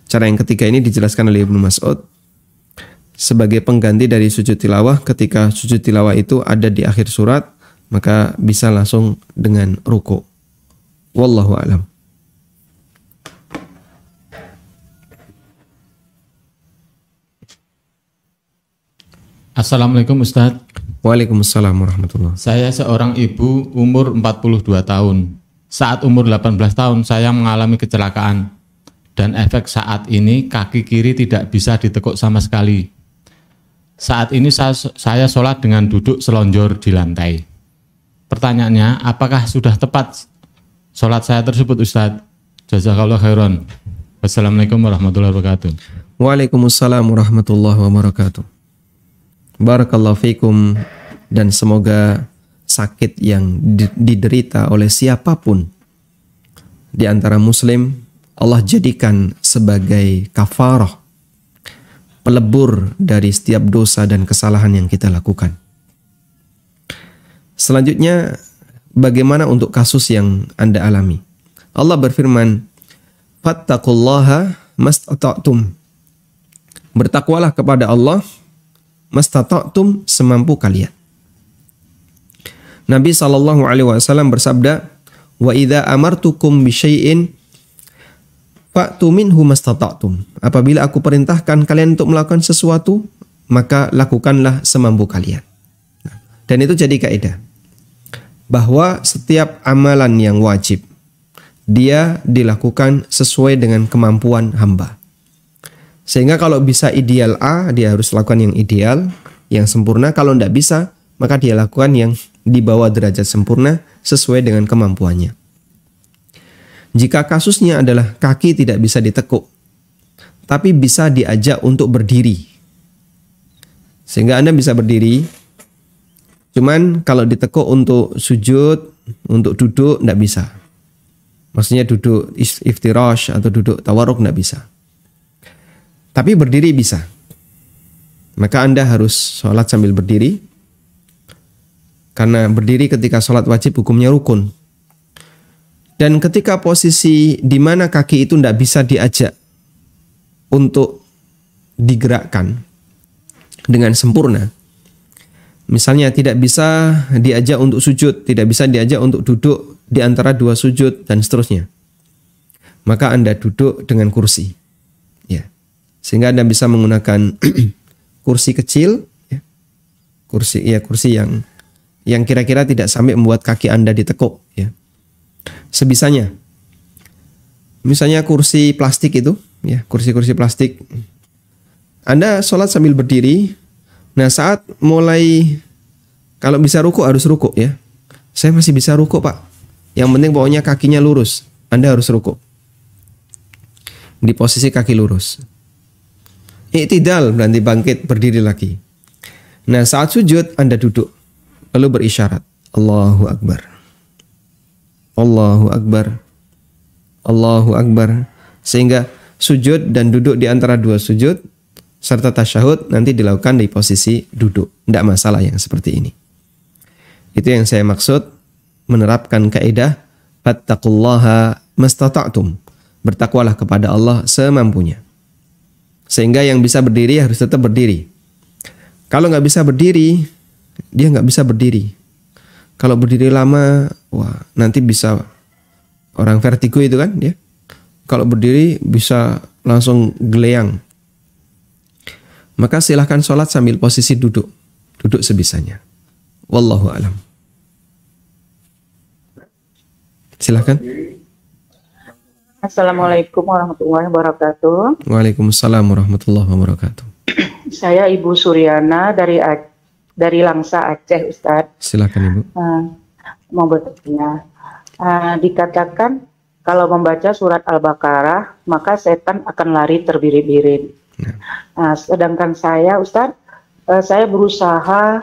Cara yang ketiga ini dijelaskan oleh Ibnu Mas'ud sebagai pengganti dari sujud tilawah. Ketika sujud tilawah itu ada di akhir surat, maka bisa langsung dengan ruku. Wallahu a'lam. Assalamualaikum Ustadz. Waalaikumsalam warahmatullahi. Saya seorang ibu umur 42 tahun. Saat umur 18 tahun saya mengalami kecelakaan. Dan efek saat ini kaki kiri tidak bisa ditekuk sama sekali. Saat ini saya sholat dengan duduk selonjor di lantai. Pertanyaannya, apakah sudah tepat sholat saya tersebut Ustadz? Jazakallah khairan. Wassalamualaikum warahmatullahi wabarakatuh. Waalaikumsalam warahmatullahi wabarakatuh. Barakallahu fikum, dan semoga sakit yang diderita oleh siapapun di antara muslim Allah jadikan sebagai kafarah, pelebur dari setiap dosa dan kesalahan yang kita lakukan. Selanjutnya, bagaimana untuk kasus yang Anda alami? Allah berfirman, fattaqullaha mastata'tum. Bertakwalah kepada Allah mastata'tum, semampu kalian. Nabi SAW bersabda, wa idza amartukum bisyai'in fa'tu minhu mastata'tum. Apabila aku perintahkan kalian untuk melakukan sesuatu, maka lakukanlah semampu kalian. Dan itu jadi kaidah bahwa setiap amalan yang wajib dia dilakukan sesuai dengan kemampuan hamba. Sehingga kalau bisa ideal A, dia harus lakukan yang ideal, yang sempurna. Kalau tidak bisa, maka dia lakukan yang di bawah derajat sempurna sesuai dengan kemampuannya. Jika kasusnya adalah kaki tidak bisa ditekuk, tapi bisa diajak untuk berdiri, sehingga Anda bisa berdiri, cuman kalau ditekuk untuk sujud, untuk duduk, tidak bisa. Maksudnya duduk iftirash atau duduk tawarruk tidak bisa. Tapi berdiri bisa. Maka Anda harus sholat sambil berdiri. Karena berdiri ketika sholat wajib hukumnya rukun. Dan ketika posisi di mana kaki itu tidak bisa diajak untuk digerakkan dengan sempurna. Misalnya tidak bisa diajak untuk sujud, tidak bisa diajak untuk duduk di antara dua sujud dan seterusnya. Maka Anda duduk dengan kursi. Ya. Sehingga Anda bisa menggunakan kursi kecil, ya. Kursi yang kira-kira tidak sampai membuat kaki Anda ditekuk, ya. Sebisanya. Misalnya kursi plastik itu, ya, kursi-kursi plastik Anda sholat sambil berdiri. Nah, saat mulai, kalau bisa rukuk harus rukuk ya. Saya masih bisa rukuk, Pak. Yang penting pokoknya kakinya lurus. Anda harus rukuk. Di posisi kaki lurus. I'tidal berarti bangkit, berdiri lagi. Nah, saat sujud Anda duduk. Lalu berisyarat. Allahu Akbar. Allahu Akbar. Allahu Akbar. Sehingga sujud dan duduk di antara dua sujud serta tasyahud nanti dilakukan di posisi duduk. Tidak masalah yang seperti ini. Itu yang saya maksud menerapkan kaidah fattaqullaha mastata'tum. Bertakwalah kepada Allah semampunya. Sehingga yang bisa berdiri harus tetap berdiri. Kalau nggak bisa berdiri, dia nggak bisa berdiri. Kalau berdiri lama, wah nanti bisa orang vertigo itu kan dia. Kalau berdiri bisa langsung geleyang. Maka silahkan sholat sambil posisi duduk. Duduk sebisanya. Wallahu a'lam. Silahkan. Assalamualaikum warahmatullahi wabarakatuh. Waalaikumsalam warahmatullahi wabarakatuh. Saya Ibu Suryana dari Langsa, Aceh, Ustadz. Silakan Ibu. Mau bertanya. Dikatakan kalau membaca surat Al-Baqarah, maka setan akan lari terbirit-birit. Sedangkan saya, Ustadz, saya berusaha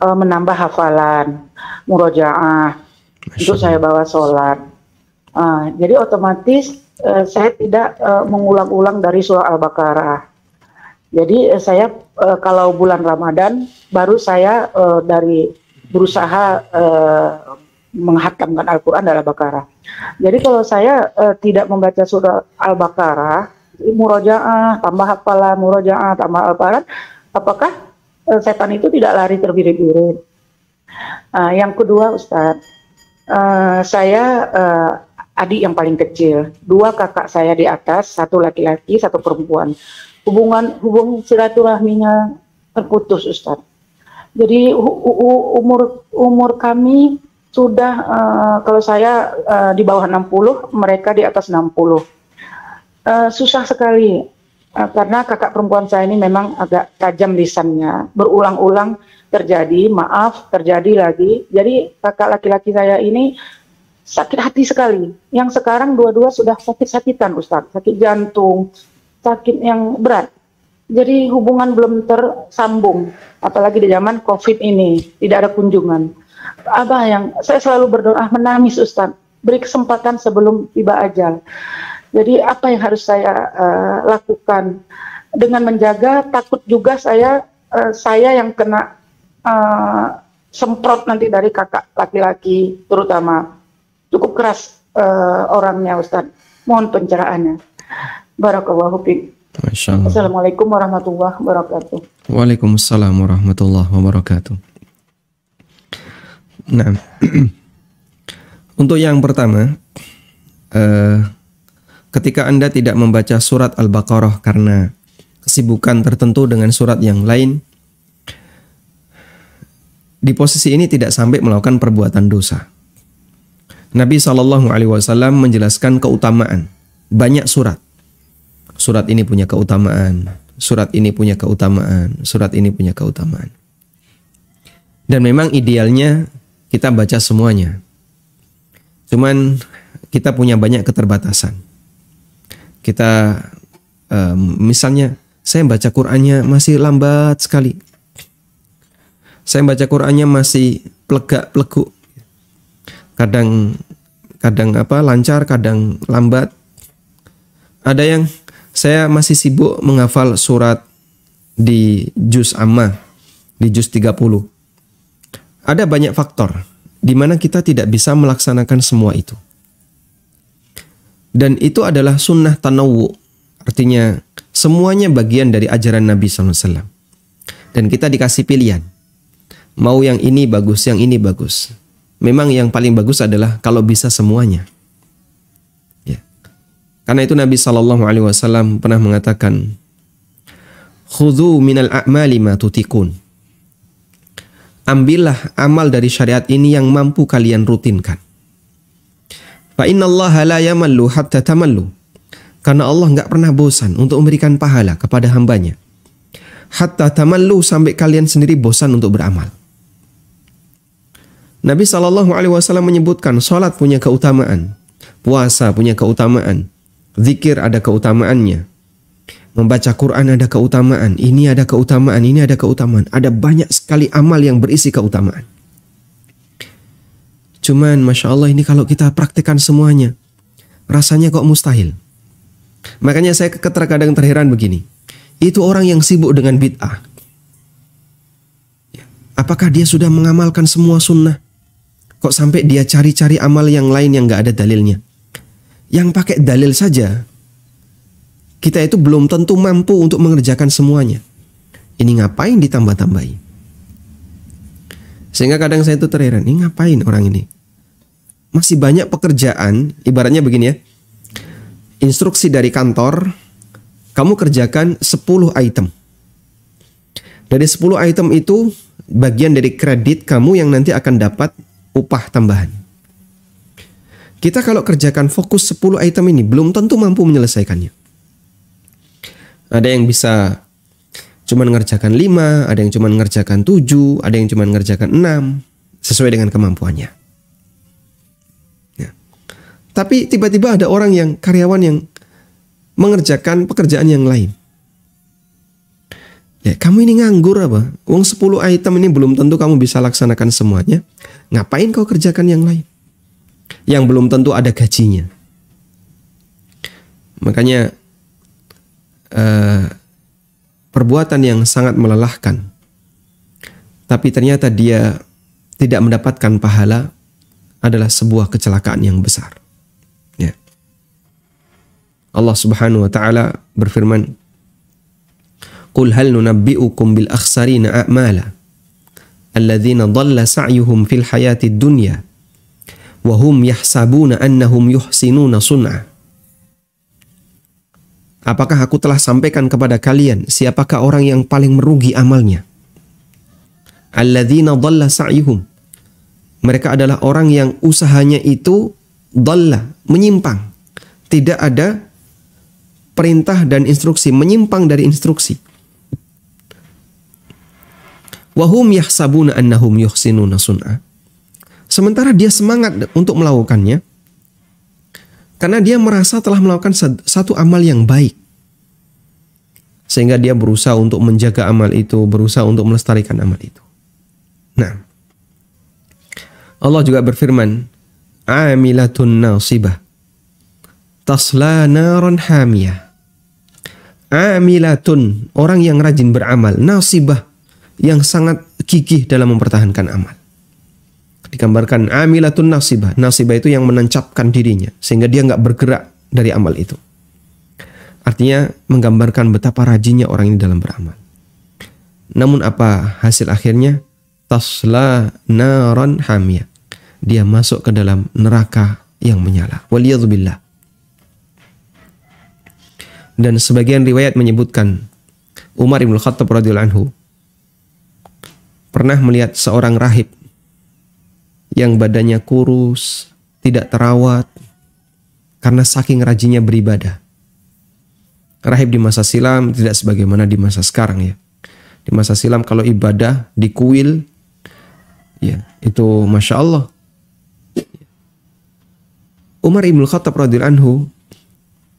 menambah hafalan, murojaah, itu saya bawa sholat. Jadi otomatis saya tidak mengulang-ulang dari surah Al-Baqarah. Jadi saya kalau bulan Ramadan baru saya dari berusaha menghatamkan Al-Quran dan Al-Baqarah. Jadi kalau saya tidak membaca surah Al-Baqarah, murojaah, tambah hafalan, murojaah, tambah Al-Quran, apakah setan itu tidak lari terbirit-birit? Yang kedua, Ustadz, saya adik yang paling kecil, 2 kakak saya di atas, 1 laki-laki, 1 perempuan. Hubung silaturahminya terputus, Ustadz. Jadi umur kami sudah kalau saya di bawah 60, mereka di atas 60. Susah sekali karena kakak perempuan saya ini memang agak tajam lisannya, berulang-ulang terjadi lagi. Jadi kakak laki-laki saya ini sakit hati sekali. Yang sekarang dua-dua sudah sakit-sakitan, Ustadz, sakit jantung, sakit yang berat. Jadi hubungan belum tersambung, apalagi di zaman COVID ini tidak ada kunjungan. Saya selalu berdoa, menangis, Ustadz, beri kesempatan sebelum tiba ajal. Jadi apa yang harus saya lakukan dengan menjaga, takut juga saya yang kena semprot nanti dari kakak laki-laki, terutama cukup keras orangnya, Ustadz. Mohon pencerahannya. Barakallahu fiik. Assalamualaikum warahmatullahi wabarakatuh. Waalaikumsalam warahmatullahi wabarakatuh. Nah, untuk yang pertama, ketika Anda tidak membaca surat Al-Baqarah karena kesibukan tertentu dengan surat yang lain, di posisi ini tidak sampai melakukan perbuatan dosa. Nabi SAW menjelaskan keutamaan banyak surat. Surat ini punya keutamaan, surat ini punya keutamaan, surat ini punya keutamaan. Dan memang idealnya kita baca semuanya. Cuman kita punya banyak keterbatasan. Kita misalnya saya baca Qur'annya masih lambat sekali. Saya baca Qur'annya masih plegak-pleguk. Kadang lancar, kadang lambat. Ada yang saya masih sibuk menghafal surat di juz Ammah, di juz 30. Ada banyak faktor di mana kita tidak bisa melaksanakan semua itu. Dan itu adalah sunnah tanawwu. Artinya semuanya bagian dari ajaran Nabi SAW. Dan kita dikasih pilihan. Mau yang ini bagus, yang ini bagus. Memang yang paling bagus adalah kalau bisa semuanya. Ya. Karena itu Nabi SAW pernah mengatakan, khudhu minal a'mali ma tutikun. Ambillah amal dari syariat ini yang mampu kalian rutinkan. Fa innallaha la yamallu hatta tamallu. Karena Allah enggak pernah bosan untuk memberikan pahala kepada hambanya hatta tamallu, sampai kalian sendiri bosan untuk beramal. Nabi SAW menyebutkan salat punya keutamaan, puasa punya keutamaan, zikir ada keutamaannya, membaca Quran ada keutamaan, ini ada keutamaan, ini ada keutamaan. Ada banyak sekali amal yang berisi keutamaan. Cuman Masya Allah ini kalau kita praktekkan semuanya, rasanya kok mustahil. Makanya saya terkadang terheran begini. Itu orang yang sibuk dengan bid'ah. Apakah dia sudah mengamalkan semua sunnah? Kok sampai dia cari-cari amal yang lain yang gak ada dalilnya? Yang pakai dalil saja, kita itu belum tentu mampu untuk mengerjakan semuanya. Ini ngapain ditambah-tambahi? Sehingga kadang saya itu terheran, ini ngapain orang ini? Masih banyak pekerjaan, ibaratnya begini ya. Instruksi dari kantor, kamu kerjakan 10 item. Dari 10 item itu, bagian dari kredit kamu yang nanti akan dapat upah tambahan. Kita kalau kerjakan fokus 10 item ini, belum tentu mampu menyelesaikannya. Ada yang bisa cuma ngerjakan 5, ada yang cuma ngerjakan 7, ada yang cuma ngerjakan 6, sesuai dengan kemampuannya. Ya. Tapi tiba-tiba ada orang yang, karyawan yang mengerjakan pekerjaan yang lain. Ya, kamu ini nganggur apa? Uang 10 item ini belum tentu kamu bisa laksanakan semuanya. Ngapain kau kerjakan yang lain? Yang belum tentu ada gajinya. Makanya perbuatan yang sangat melelahkan, tapi ternyata dia tidak mendapatkan pahala, adalah sebuah kecelakaan yang besar. Ya. Allah Subhanahu wa taala berfirman, "Qul hal nunabbi'ukum bil akhsarina a'mala alladzina dhalla sa'yuhum fil hayatid dunya wa hum yahsabuna annahum yuhsinuna sun'a." Apakah aku telah sampaikan kepada kalian siapakah orang yang paling merugi amalnya? Alladzina dhalla sa'yuhum. Mereka adalah orang yang usahanya itu dhalla, menyimpang. Tidak ada perintah dan instruksi, menyimpang dari instruksi. Wahum yahsabuna annahum yuhsinuna sun'a. Sementara dia semangat untuk melakukannya karena dia merasa telah melakukan satu amal yang baik. Sehingga dia berusaha untuk menjaga amal itu, berusaha untuk melestarikan amal itu. Nah, Allah juga berfirman, "Amilatun nasibah tasla naran hamiyah." Amilatun, orang yang rajin beramal, nasibah, yang sangat gigih dalam mempertahankan amal. Digambarkan amilatun nasibah. Nasibah itu yang menancapkan dirinya sehingga dia nggak bergerak dari amal itu. Artinya menggambarkan betapa rajinnya orang ini dalam beramal. Namun apa hasil akhirnya? Tasla naran hamiyah. Dia masuk ke dalam neraka yang menyala. Waliyadzubillah. Dan sebagian riwayat menyebutkan Umar ibn Khattab radhiyallahu anhu pernah melihat seorang rahib yang badannya kurus, tidak terawat, karena saking rajinnya beribadah. Rahib di masa silam tidak sebagaimana di masa sekarang ya. Di masa silam kalau ibadah di kuil, ya itu Masya Allah. Umar ibn Khattab radhiyallahu anhu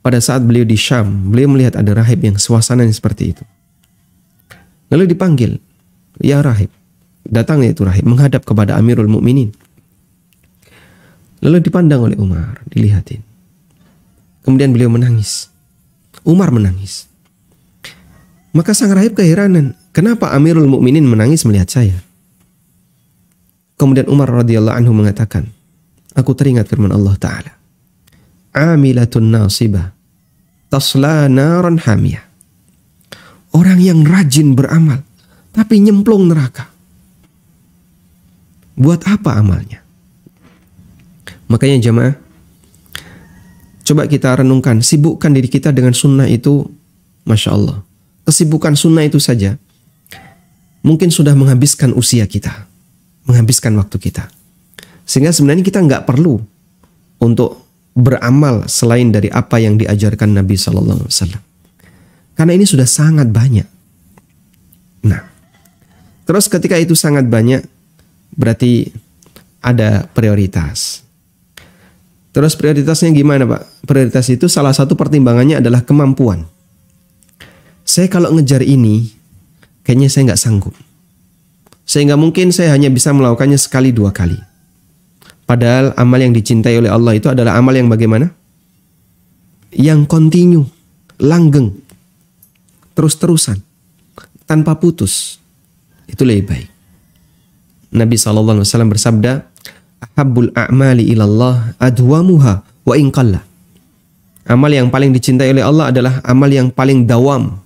pada saat beliau di Syam, beliau melihat ada rahib yang suasananya seperti itu. Lalu dipanggil, "Ya rahib." Datangnya itu rahib menghadap kepada Amirul Mukminin. Lalu dipandang oleh Umar, dilihatin. Kemudian beliau menangis. Umar menangis. Maka sang rahib keheranan, kenapa Amirul Mukminin menangis melihat saya? Kemudian Umar radhiyallahu anhu mengatakan, aku teringat firman Allah Ta'ala, "Amilatun nasibah tasla naran hamiyah." Orang yang rajin beramal tapi nyemplung neraka. Buat apa amalnya? Makanya jamaah, coba kita renungkan, sibukkan diri kita dengan sunnah itu, Masya Allah. Kesibukan sunnah itu saja mungkin sudah menghabiskan usia kita, menghabiskan waktu kita. Sehingga sebenarnya kita nggak perlu untuk beramal selain dari apa yang diajarkan Nabi SAW. Karena ini sudah sangat banyak. Nah, terus ketika itu sangat banyak, berarti ada prioritas. Terus prioritasnya gimana, Pak? Prioritas itu salah satu pertimbangannya adalah kemampuan. Saya kalau ngejar ini, kayaknya saya nggak sanggup. Sehingga mungkin saya hanya bisa melakukannya sekali 2 kali. Padahal amal yang dicintai oleh Allah itu adalah amal yang bagaimana? Yang kontinu, langgeng, terus-terusan, tanpa putus. Itu lebih baik. Nabi SAW bersabda, "Ahabbul a'mali ilallah adwamuha wa in qalla." Amal yang paling dicintai oleh Allah adalah amal yang paling dawam,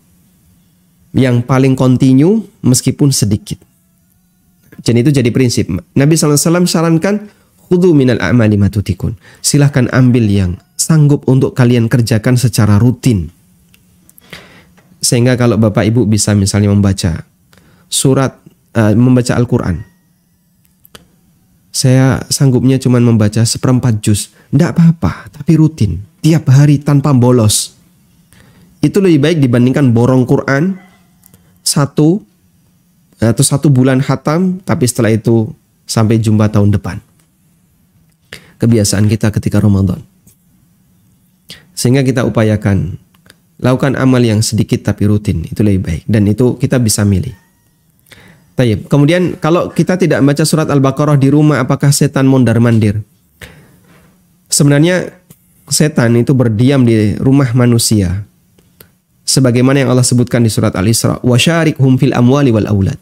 yang paling kontinu meskipun sedikit. Dan itu jadi prinsip. Nabi SAW sarankan, khudhu minal a'mali matutikun. Silahkan ambil yang sanggup untuk kalian kerjakan secara rutin. Sehingga kalau Bapak Ibu bisa misalnya membaca membaca Al-Quran. Saya sanggupnya cuma membaca 1/4 juz. Tidak apa-apa, tapi rutin. Tiap hari tanpa bolos. Itu lebih baik dibandingkan borong Quran 1 bulan khatam, tapi setelah itu sampai jumpa tahun depan. Kebiasaan kita ketika Ramadan. Sehingga kita upayakan lakukan amal yang sedikit tapi rutin, itu lebih baik. Dan itu kita bisa milih. Tayyib. Kemudian kalau kita tidak baca surat Al-Baqarah di rumah, apakah setan mondar-mandir? Sebenarnya setan itu berdiam di rumah manusia. Sebagaimana yang Allah sebutkan di surat Al-Isra, wa syarikhum fil amwali wal aulad.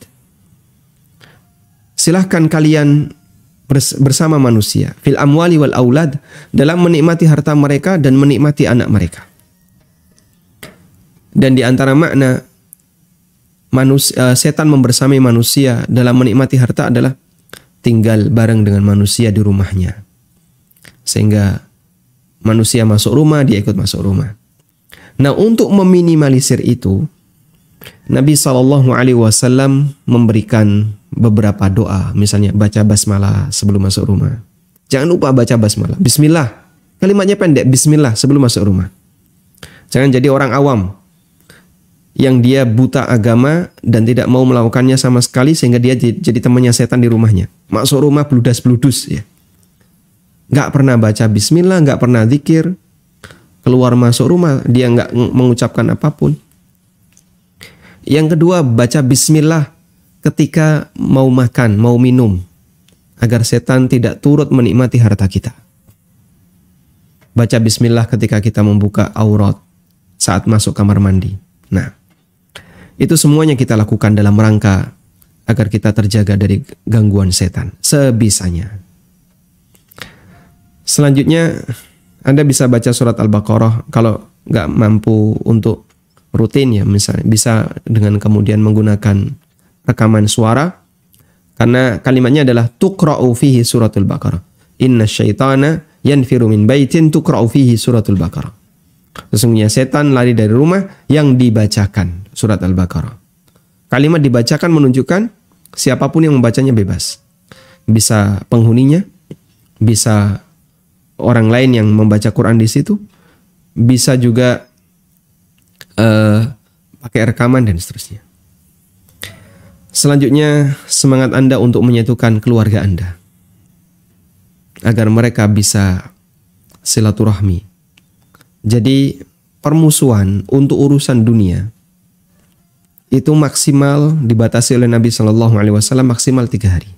Silahkan kalian bersama manusia fil amwali wal aulad, dalam menikmati harta mereka dan menikmati anak mereka. Dan di antara makna setan membersamai manusia dalam menikmati harta adalah tinggal bareng dengan manusia di rumahnya. Sehingga manusia masuk rumah, dia ikut masuk rumah. Nah, untuk meminimalisir itu, Nabi SAW memberikan beberapa doa. Misalnya baca basmalah sebelum masuk rumah. Jangan lupa baca basmalah. Bismillah. Kalimatnya pendek. Bismillah sebelum masuk rumah. Jangan jadi orang awam yang dia buta agama dan tidak mau melakukannya sama sekali, sehingga dia jadi temannya setan di rumahnya. Masuk rumah bludas-bludus ya. Gak pernah baca bismillah, gak pernah zikir. Keluar masuk rumah dia nggak mengucapkan apapun. Yang kedua, baca bismillah ketika mau makan, mau minum, agar setan tidak turut menikmati harta kita. Baca bismillah ketika kita membuka aurat saat masuk kamar mandi. Nah, itu semuanya kita lakukan dalam rangka agar kita terjaga dari gangguan setan sebisanya. Selanjutnya, Anda bisa baca surat Al-Baqarah kalau nggak mampu untuk rutin ya, misalnya bisa dengan kemudian menggunakan rekaman suara, karena kalimatnya adalah tuqra'u fihi suratul Baqarah. Inna syaitana yanfiru min baitin tuqra'u fihi suratul Baqarah. Sesungguhnya setan lari dari rumah yang dibacakan surat Al-Baqarah. Kalimat dibacakan menunjukkan siapapun yang membacanya bebas. Bisa penghuninya, bisa orang lain yang membaca Quran di situ, bisa juga pakai rekaman dan seterusnya. Selanjutnya, semangat Anda untuk menyatukan keluarga Anda agar mereka bisa silaturahmi. Jadi permusuhan untuk urusan dunia itu maksimal dibatasi oleh Nabi SAW maksimal 3 hari.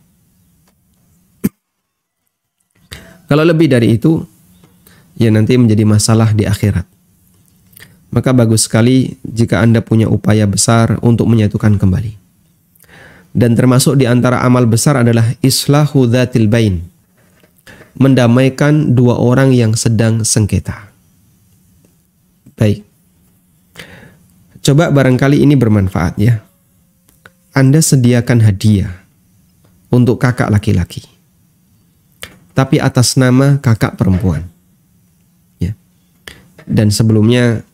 Kalau lebih dari itu, ya nanti menjadi masalah di akhirat. Maka bagus sekali jika Anda punya upaya besar untuk menyatukan kembali. Dan termasuk di antara amal besar adalah islahu dzatil bain. Mendamaikan 2 orang yang sedang sengketa. Baik. Coba barangkali ini bermanfaat ya. Anda sediakan hadiah untuk kakak laki-laki, tapi atas nama kakak perempuan. Ya. Dan sebelumnya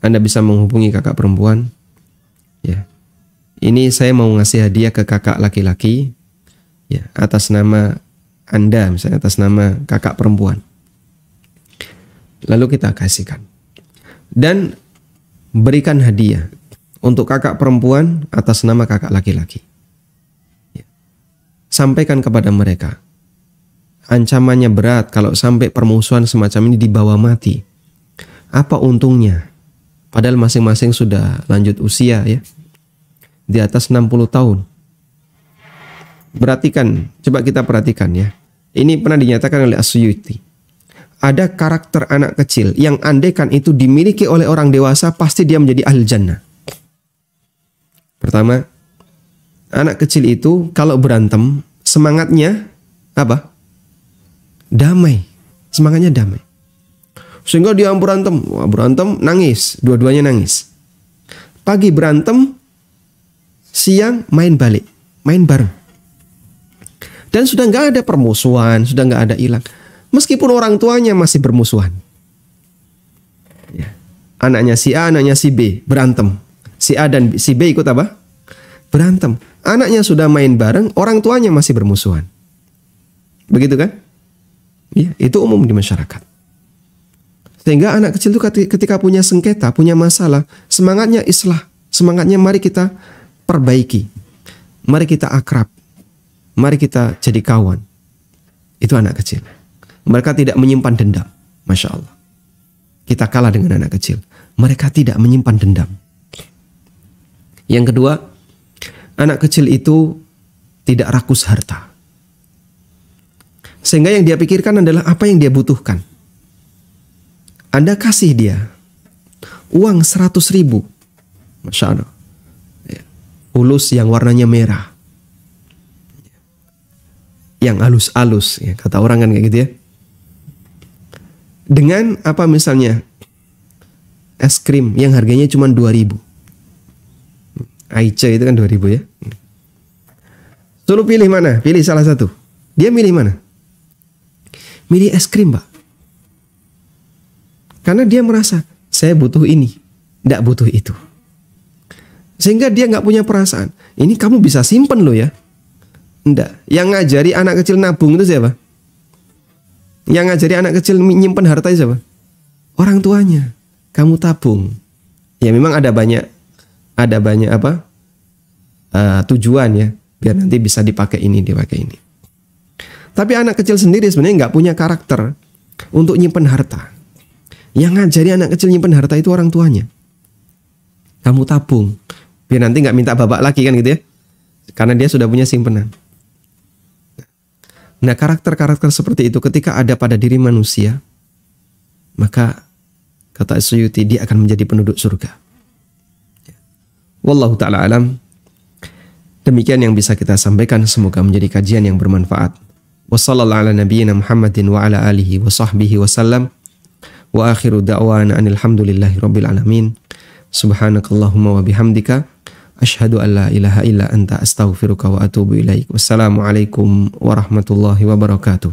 Anda bisa menghubungi kakak perempuan. Ya. Ini saya mau ngasih hadiah ke kakak laki-laki. Ya, atas nama Anda, misalnya atas nama kakak perempuan. Lalu kita kasihkan. Dan berikan hadiah Untuk kakak perempuan atas nama kakak laki-laki. Sampaikan kepada mereka. Ancamannya berat kalau sampai permusuhan semacam ini dibawa mati. Apa untungnya? Padahal masing-masing sudah lanjut usia ya. Di atas 60 tahun. Coba kita perhatikan ya. Ini pernah dinyatakan oleh As-Suyuti. Ada karakter anak kecil yang andaikan itu dimiliki oleh orang dewasa, pasti dia menjadi ahli jannah. Pertama, anak kecil itu kalau berantem, semangatnya apa? Damai. Semangatnya damai. Sehingga dia berantem nangis, dua-duanya nangis. Pagi berantem, siang main balik, main bareng. Dan sudah nggak ada permusuhan, sudah nggak ada hilang. Meskipun orang tuanya masih bermusuhan. Ya. Anaknya si A, anaknya si B berantem. Si A dan si B ikut apa? Berantem. Anaknya sudah main bareng, orang tuanya masih bermusuhan. Begitu kan? Ya, itu umum di masyarakat. Sehingga anak kecil itu ketika punya sengketa, punya masalah, semangatnya islah. Semangatnya mari kita perbaiki. Mari kita akrab. Mari kita jadi kawan. Itu anak kecil. Mereka tidak menyimpan dendam. Masya Allah. Kita kalah dengan anak kecil. Mereka tidak menyimpan dendam. Yang kedua, anak kecil itu tidak rakus harta. Sehingga yang dia pikirkan adalah apa yang dia butuhkan. Anda kasih dia uang 100.000. Masya Allah. Ulus yang warnanya merah. Yang halus-halus. Ya, kata orang kan kayak gitu ya. Dengan apa misalnya es krim yang harganya cuma 2.000. Aice itu kan 2.000 ya. Suruh pilih mana? Pilih salah satu. Dia milih mana? Milih es krim, Pak. Karena dia merasa, saya butuh ini, tidak butuh itu. Sehingga dia nggak punya perasaan. Ini kamu bisa simpen loh ya. Enggak. Yang ngajari anak kecil nabung itu siapa? Yang ngajari anak kecil menyimpan harta itu siapa? Orang tuanya. Kamu tabung. Ya memang ada banyak apa? Tujuan ya. Biar nanti bisa dipakai ini, dipakai ini. Tapi anak kecil sendiri sebenarnya nggak punya karakter untuk nyimpan harta. Yang ngajari anak kecil nyimpan harta itu orang tuanya. Kamu tabung. Biar nanti nggak minta bapak lagi kan gitu ya. Karena dia sudah punya simpanan. Nah karakter-karakter seperti itu ketika ada pada diri manusia, maka kata Suyuti dia akan menjadi penduduk surga. Wallahu ta'ala alam. Demikian yang bisa kita sampaikan, semoga menjadi kajian yang bermanfaat. Wassallallahu ala nabiyyina Muhammadin wa ala alihi wa sahbihi wasallam. Wa akhiru da'wana anil hamdulillahi rabbil alamin. Subhanakallahumma wa bihamdika asyhadu an la ilaha illa anta astaghfiruka wa atubu ilaik. Wassalamualaikum warahmatullahi wabarakatuh.